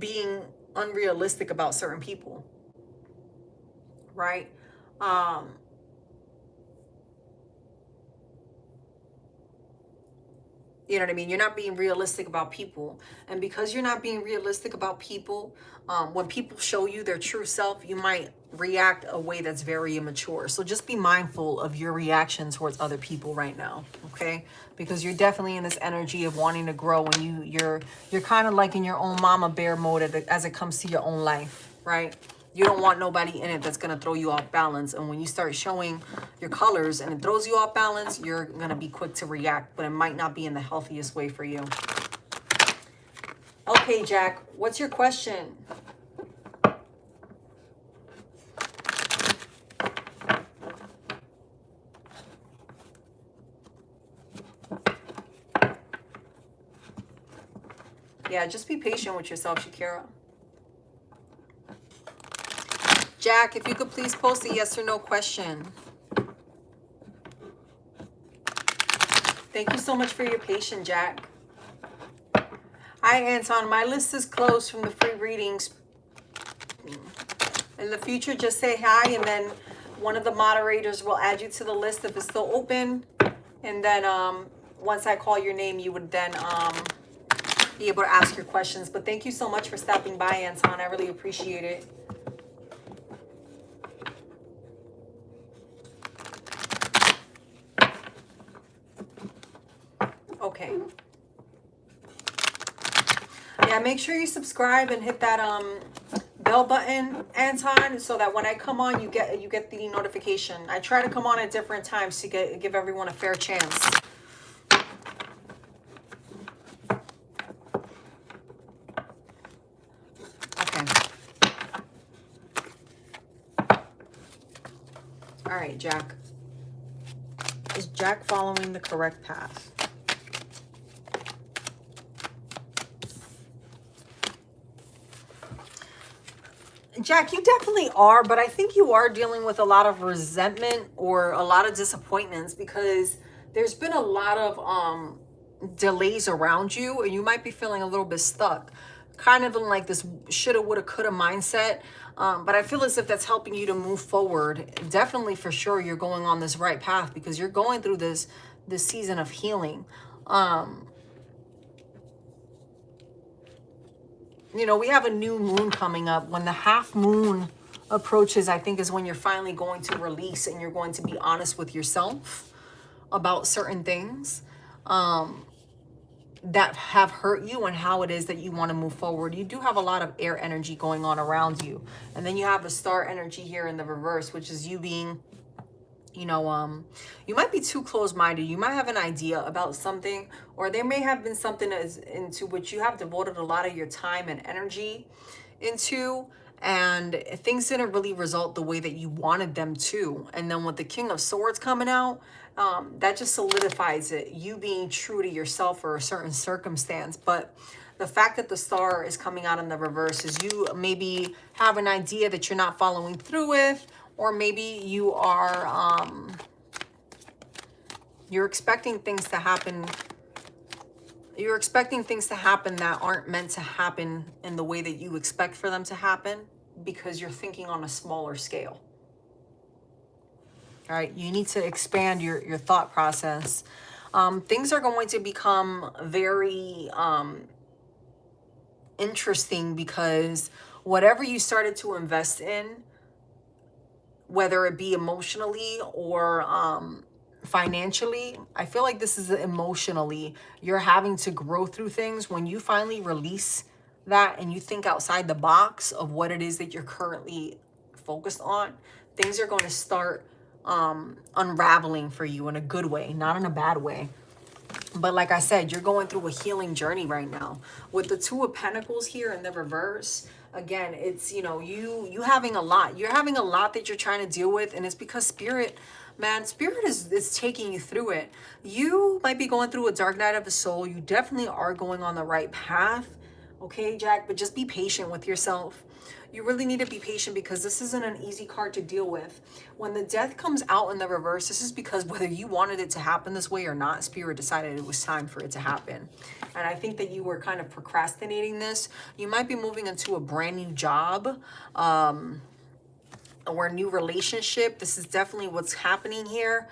being unrealistic about certain people, right? You know what I mean? You're not being realistic about people. And because you're not being realistic about people, when people show you their true self, you might react a way that's very immature. So just be mindful of your reaction towards other people right now, okay? Because you're definitely in this energy of wanting to grow, and you're kind of like in your own mama bear mode as it comes to your own life, right? You don't want nobody in it that's going to throw you off balance. And when you start showing your colors and it throws you off balance, you're going to be quick to react, but it might not be in the healthiest way for you. Okay, Jack, what's your question? Yeah, just be patient with yourself, Shakira. Jack, if you could please post a yes or no question. Thank you so much for your patience, Jack. Hi, Anton. My list is closed from the free readings. In the future, just say hi, and then one of the moderators will add you to the list if it's still open. And then once I call your name, you would then be able to ask your questions. But thank you so much for stopping by, Anton. I really appreciate it. Okay. Yeah, make sure you subscribe and hit that bell button, Anton, so that when I come on, you get the notification. I try to come on at different times to give everyone a fair chance. Okay. All right, Jack. Is Jack following the correct path? Jack, you definitely are, but I think you are dealing with a lot of resentment or a lot of disappointments, because there's been a lot of delays around you, and you might be feeling a little bit stuck, kind of in like this shoulda, woulda, coulda mindset. But I feel as if that's helping you to move forward. Definitely, for sure, you're going on this right path, because you're going through this season of healing. You know, we have a new moon coming up. When the half moon approaches, I think is when you're finally going to release and you're going to be honest with yourself about certain things that have hurt you and how it is that you want to move forward. You do have a lot of air energy going on around you. And then you have the star energy here in the reverse, which is you being, you know, you might be too close-minded. You might have an idea about something, or there may have been something that is into which you have devoted a lot of your time and energy into, and things didn't really result the way that you wanted them to. And then with the King of Swords coming out, that just solidifies it, you being true to yourself for a certain circumstance. But the fact that the star is coming out in the reverse is you maybe have an idea that you're not following through with, or maybe you are you're expecting things to happen. You're expecting things to happen that aren't meant to happen in the way that you expect for them to happen, because you're thinking on a smaller scale. All right, you need to expand your thought process. Things are going to become very interesting, because whatever you started to invest in, whether it be emotionally or financially, I feel like this is emotionally. You're having to grow through things. When you finally release that and you think outside the box of what it is that you're currently focused on, things are going to start unraveling for you in a good way, not in a bad way. But like I said, you're going through a healing journey right now. With the Two of Pentacles here in the reverse, again, it's, you know, you having a lot. You're having a lot that you're trying to deal with, and it's because Spirit, man, Spirit is taking you through it. You might be going through a dark night of the soul. You definitely are going on the right path, okay, Jack? But just be patient with yourself. You really need to be patient, because this isn't an easy card to deal with. When the Death comes out in the reverse, this is because whether you wanted it to happen this way or not, Spirit decided it was time for it to happen. And I think that you were kind of procrastinating this. You might be moving into a brand new job, or a new relationship. This is definitely what's happening here.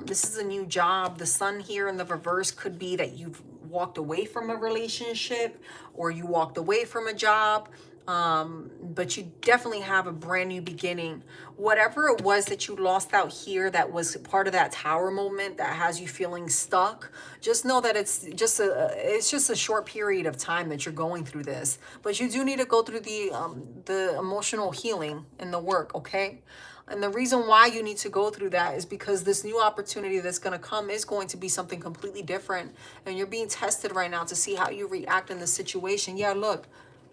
This is a new job. The Sun here in the reverse could be that you've walked away from a relationship, or you walked away from a job. But you definitely have a brand new beginning. Whatever it was that you lost out here that was part of that Tower moment that has you feeling stuck, just know that it's just a short period of time that you're going through this. But you do need to go through the emotional healing and the work, okay? And the reason why you need to go through that is because this new opportunity that's going to come is going to be something completely different. And you're being tested right now to see how you react in this situation. Yeah, look,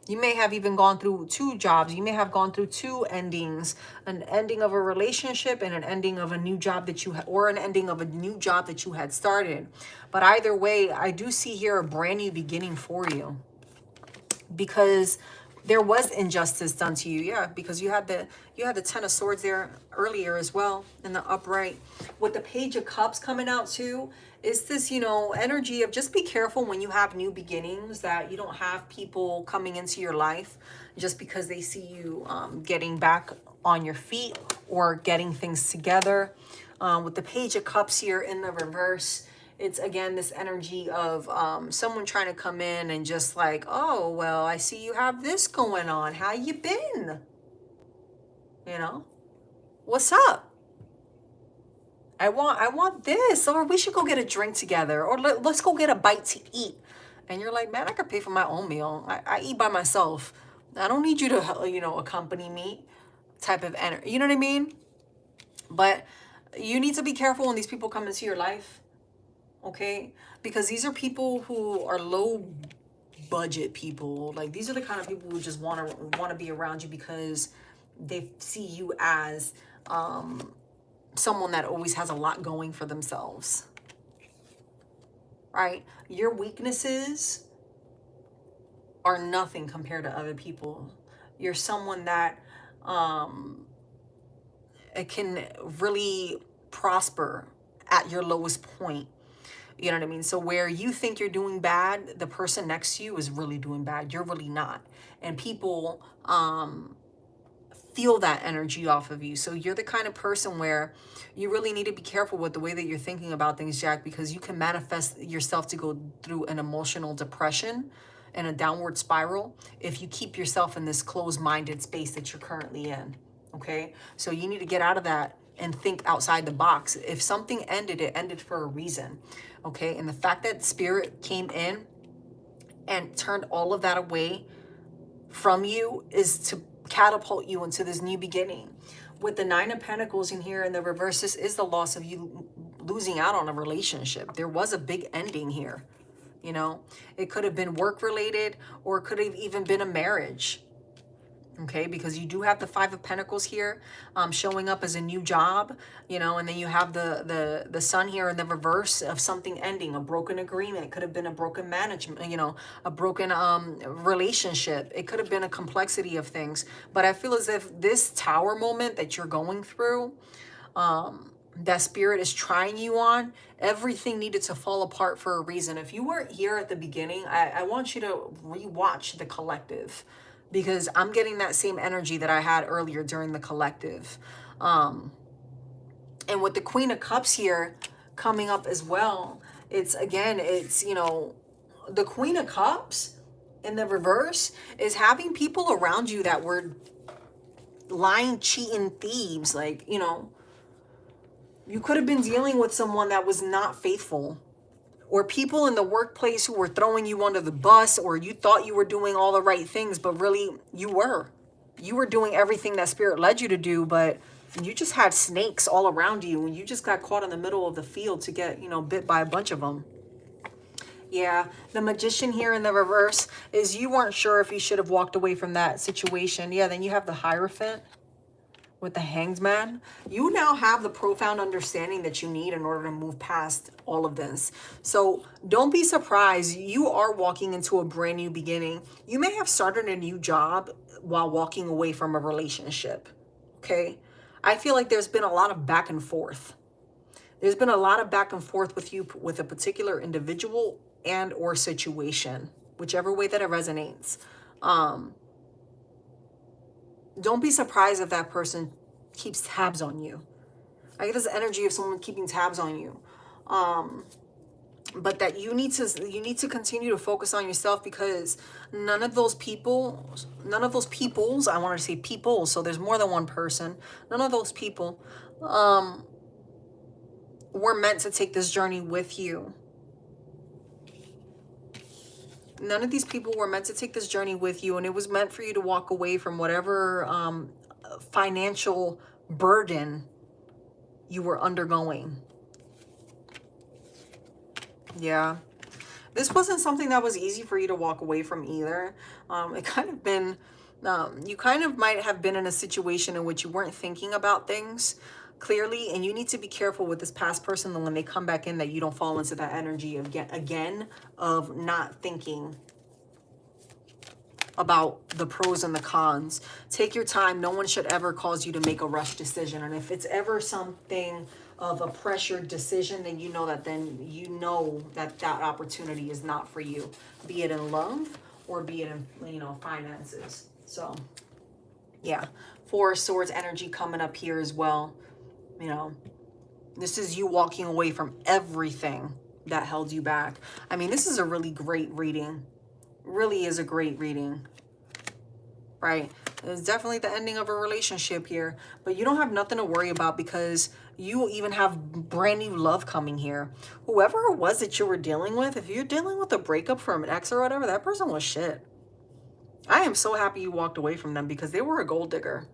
you may have even gone through 2 jobs. You may have gone through 2 endings, an ending of a relationship and an ending of a new job that you had, or an ending of a new job that you had started. But either way, I do see here a brand new beginning for you, because there was injustice done to you. Yeah, because you had the Ten of Swords there earlier as well in the upright. With the Page of Cups coming out too, is this, you know, energy of just be careful when you have new beginnings, that you don't have people coming into your life just because they see you getting back on your feet or getting things together. With the Page of Cups here in the reverse, it's again this energy of someone trying to come in and just like, oh, well, I see you have this going on. How you been? You know, what's up? I want this, or we should go get a drink together, or let's go get a bite to eat. And you're like, man, I could pay for my own meal. I eat by myself. I don't need you to, you know, accompany me type of energy. You know what I mean? But you need to be careful when these people come into your life, okay? Because these are people who are low budget people. Like, these are the kind of people who just want to be around you because they see you as someone that always has a lot going for themselves, right? Your weaknesses are nothing compared to other people. You're someone that it can really prosper at your lowest point. You know what I mean? So where you think you're doing bad, the person next to you is really doing bad. You're really not. And people feel that energy off of you. So you're the kind of person where you really need to be careful with the way that you're thinking about things, Jack, because you can manifest yourself to go through an emotional depression. in a downward spiral if you keep yourself in this closed-minded space that you're currently in. Okay, so you need to get out of that and think outside the box. If something ended, it ended for a reason. Okay, and the fact that spirit came in and turned all of that away from you is to catapult you into this new beginning. With the Nine of Pentacles in here in the reverse, this is the loss of you losing out on a relationship. There was a big ending here. You know, it could have been work related, or it could have even been a marriage. Okay, because you do have the Five of Pentacles here showing up as a new job, you know, and then you have the Sun here in the reverse of something ending, a broken agreement. It could have been a broken management, you know, a broken relationship. It could have been a complexity of things. But I feel as if this Tower moment that you're going through, that spirit is trying you on, everything needed to fall apart for a reason. If you weren't here at the beginning, I want you to rewatch the Collective, because I'm getting that same energy that I had earlier during the Collective. And with the Queen of Cups here coming up as well, it's, again, it's, you know, the Queen of Cups in the reverse is having people around you that were lying, cheating, thieves. Like, you know, you could have been dealing with someone that was not faithful, or people in the workplace who were throwing you under the bus, or you thought you were doing all the right things, but really you were doing everything that spirit led you to do, but you just had snakes all around you, and you just got caught in the middle of the field to get, you know, bit by a bunch of them. Yeah, the Magician here in the reverse is you weren't sure if you should have walked away from that situation. Yeah, then you have the Hierophant with the Hanged Man. You now have the profound understanding that you need in order to move past all of this. So don't be surprised. You are walking into a brand new beginning. You may have started a new job while walking away from a relationship. Okay, I feel like there's been a lot of back and forth. There's been a lot of back and forth with you, with a particular individual and or situation, whichever way that it resonates. Don't be surprised if that person keeps tabs on you. I get this energy of someone keeping tabs on you. But that you need to continue to focus on yourself, because none of those peoples, I want to say people, so there's more than one person. None of those people were meant to take this journey with you. None of these people were meant to take this journey with you, and it was meant for you to walk away from whatever financial burden you were undergoing. Yeah. This wasn't something that was easy for you to walk away from either. It kind of been, you kind of might have been in a situation in which you weren't thinking about things clearly, and you need to be careful with this past person, and when they come back in, that you don't fall into that energy again of not thinking about the pros and the cons. Take your time. No one should ever cause you to make a rush decision. And if it's ever something of a pressured decision, then you know that that opportunity is not for you, be it in love or be it in, you know, finances. So yeah, Four of Swords energy coming up here as well. You know, this is you walking away from everything that held you back. I mean, this is a really great reading. Really is a great reading, right? It's definitely the ending of a relationship here, but you don't have nothing to worry about, because you even have brand new love coming here. Whoever it was that you were dealing with, if you're dealing with a breakup from an ex or whatever, that person was shit. I am so happy you walked away from them, because they were a gold digger.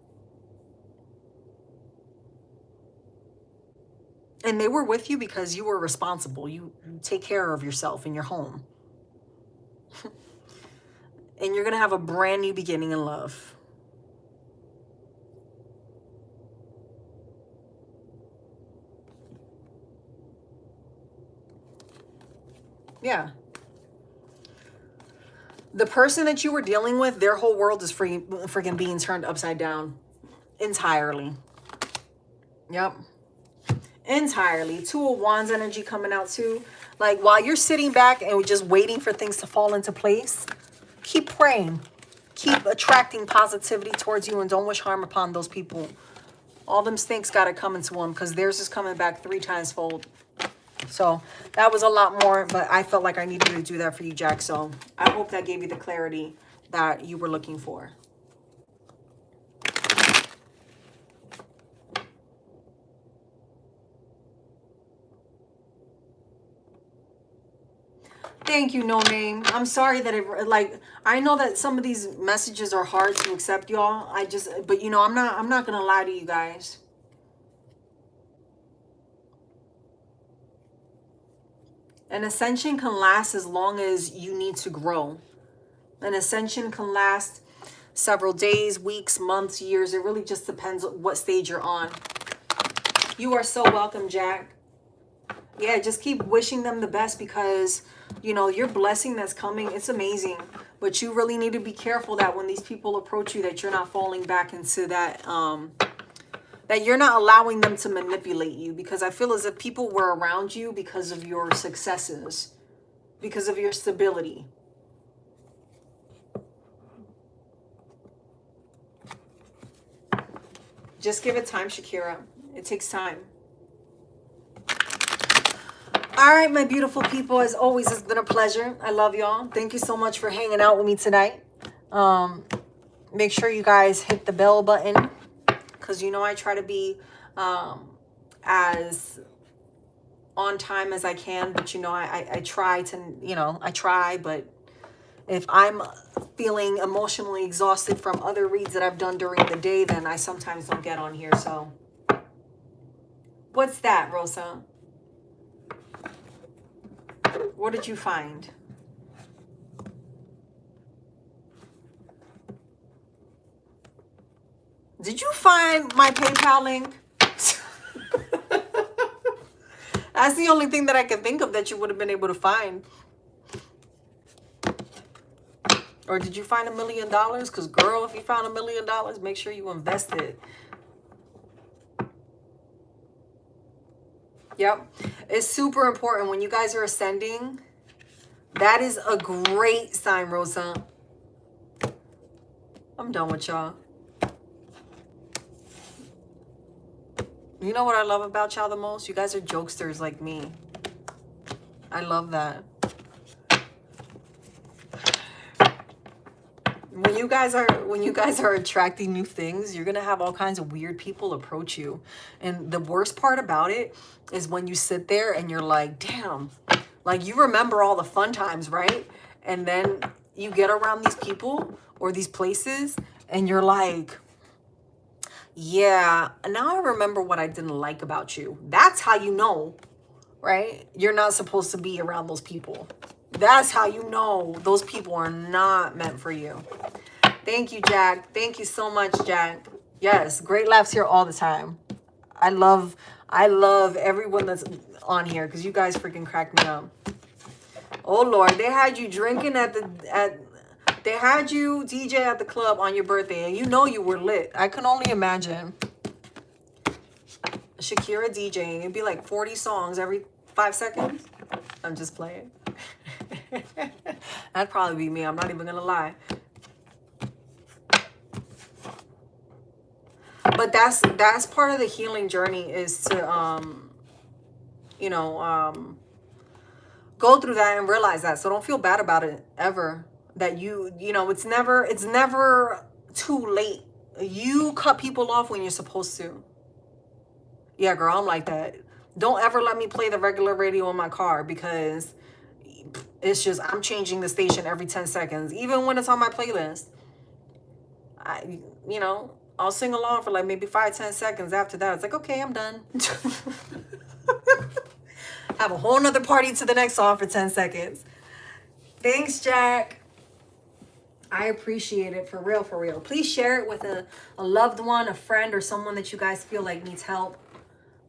And they were with you because you were responsible. You take care of yourself in your home. And you're going to have a brand new beginning in love. Yeah. The person that you were dealing with, their whole world is freaking being turned upside down. Entirely. Yep. Entirely. Two of Wands energy coming out too. Like, while you're sitting back and just waiting for things to fall into place, keep praying. Keep attracting positivity towards you, and don't wish harm upon those people. All them stinks got to come into them, because theirs is coming back 3 times fold. So that was a lot more, but I felt like I needed to do that for you, Jack. So I hope that gave you the clarity that you were looking for. Thank you, No Name. I'm sorry that I know that some of these messages are hard to accept, y'all. But you know, I'm not gonna lie to you guys. An ascension can last as long as you need to grow. An ascension can last several days, weeks, months, years. It really just depends on what stage you're on. You are so welcome, Jack. Yeah, just keep wishing them the best, because, you know, your blessing that's coming, it's amazing. But you really need to be careful that when these people approach you, that you're not falling back into that, that you're not allowing them to manipulate you. Because I feel as if people were around you because of your successes, because of your stability. Just give it time, Shakira. It takes time. All right, my beautiful people, as always, it's been a pleasure. I love y'all. Thank you so much for hanging out with me tonight. Make sure you guys hit the bell button, because you know I try to be as on time as I can. But you know, I try to, you know, I try. But if I'm feeling emotionally exhausted from other reads that I've done during the day, then I sometimes don't get on here. So what's that, Rosa? What did you find? Did you find my PayPal link? That's the only thing that I can think of that you would have been able to find. Or did you find $1 million? Because girl, if you found $1 million, make sure you invest it. Yep. It's super important when you guys are ascending. That is a great sign, Rosa. I'm done with y'all. You know what I love about y'all the most? You guys are jokesters like me. I love that. When you guys are attracting new things, you're gonna have all kinds of weird people approach you. And the worst part about it is when you sit there and you're like, damn, like you remember all the fun times, right? And then you get around these people or these places and you're like, yeah, now I remember what I didn't like about you. That's how you know, right? You're not supposed to be around those people. That's how you know those people are not meant for you. Thank you, Jack. Thank you so much, Jack. Yes, great laughs here all the time. I love everyone that's on here because you guys freaking crack me up. Oh Lord, they had you drinking they had you DJ at the club on your birthday, and you know you were lit. I can only imagine Shakira DJing. It'd be like 40 songs every 5 seconds. I'm just playing. That'd probably be me. I'm not even gonna lie. But that's part of the healing journey, is to you know, go through that and realize that. So don't feel bad about it ever. That you know, it's never too late. You cut people off when you're supposed to. Yeah, girl, I'm like that. Don't ever let me play the regular radio in my car, because it's just, I'm changing the station every 10 seconds, even when it's on my playlist. You know, I'll sing along for like maybe 5-10 seconds. After that, it's like, okay, I'm done. Have a whole nother party to the next song for 10 seconds. Thanks, Jack. I appreciate it, for real, for real. Please share it with a loved one, a friend, or someone that you guys feel like needs help.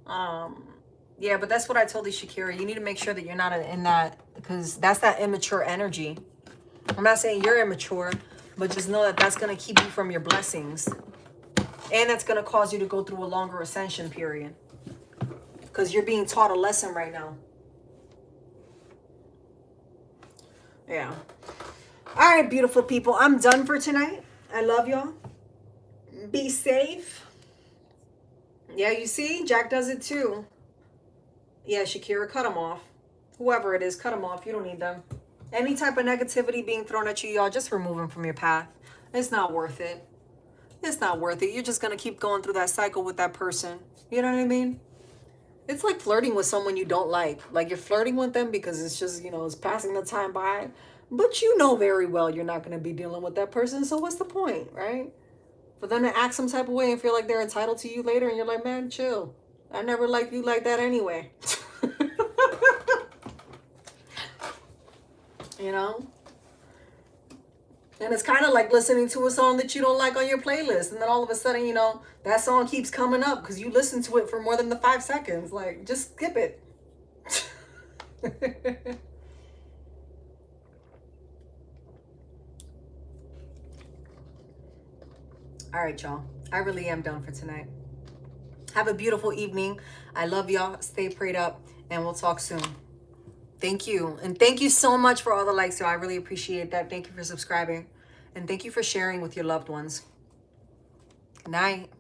Yeah, but that's what I told you, Shakira. You need to make sure that you're not in that, because that's that immature energy. I'm not saying you're immature, but just know that that's going to keep you from your blessings. And that's going to cause you to go through a longer ascension period, because you're being taught a lesson right now. Yeah. All right, beautiful people. I'm done for tonight. I love y'all. Be safe. Yeah, you see? Jack does it too. Yeah, Shakira, cut them off. Whoever it is, cut them off. You don't need them. Any type of negativity being thrown at you, y'all, just remove them from your path. It's not worth it. It's not worth it. You're just going to keep going through that cycle with that person. You know what I mean? It's like flirting with someone you don't like. Like you're flirting with them because it's just, it's passing the time by. But you know very well you're not going to be dealing with that person. So what's the point, right? For them to act some type of way and feel like they're entitled to you later and you're like, man, chill. I never liked you like that anyway. you know? And it's kind of like listening to a song that you don't like on your playlist. And then all of a sudden, that song keeps coming up because you listen to it for more than the 5 seconds. Like, just skip it. All right, y'all. I really am done for tonight. Have a beautiful evening. I love y'all. Stay prayed up, and we'll talk soon. Thank you. And thank you so much for all the likes, y'all. I really appreciate that. Thank you for subscribing. And thank you for sharing with your loved ones. Good night.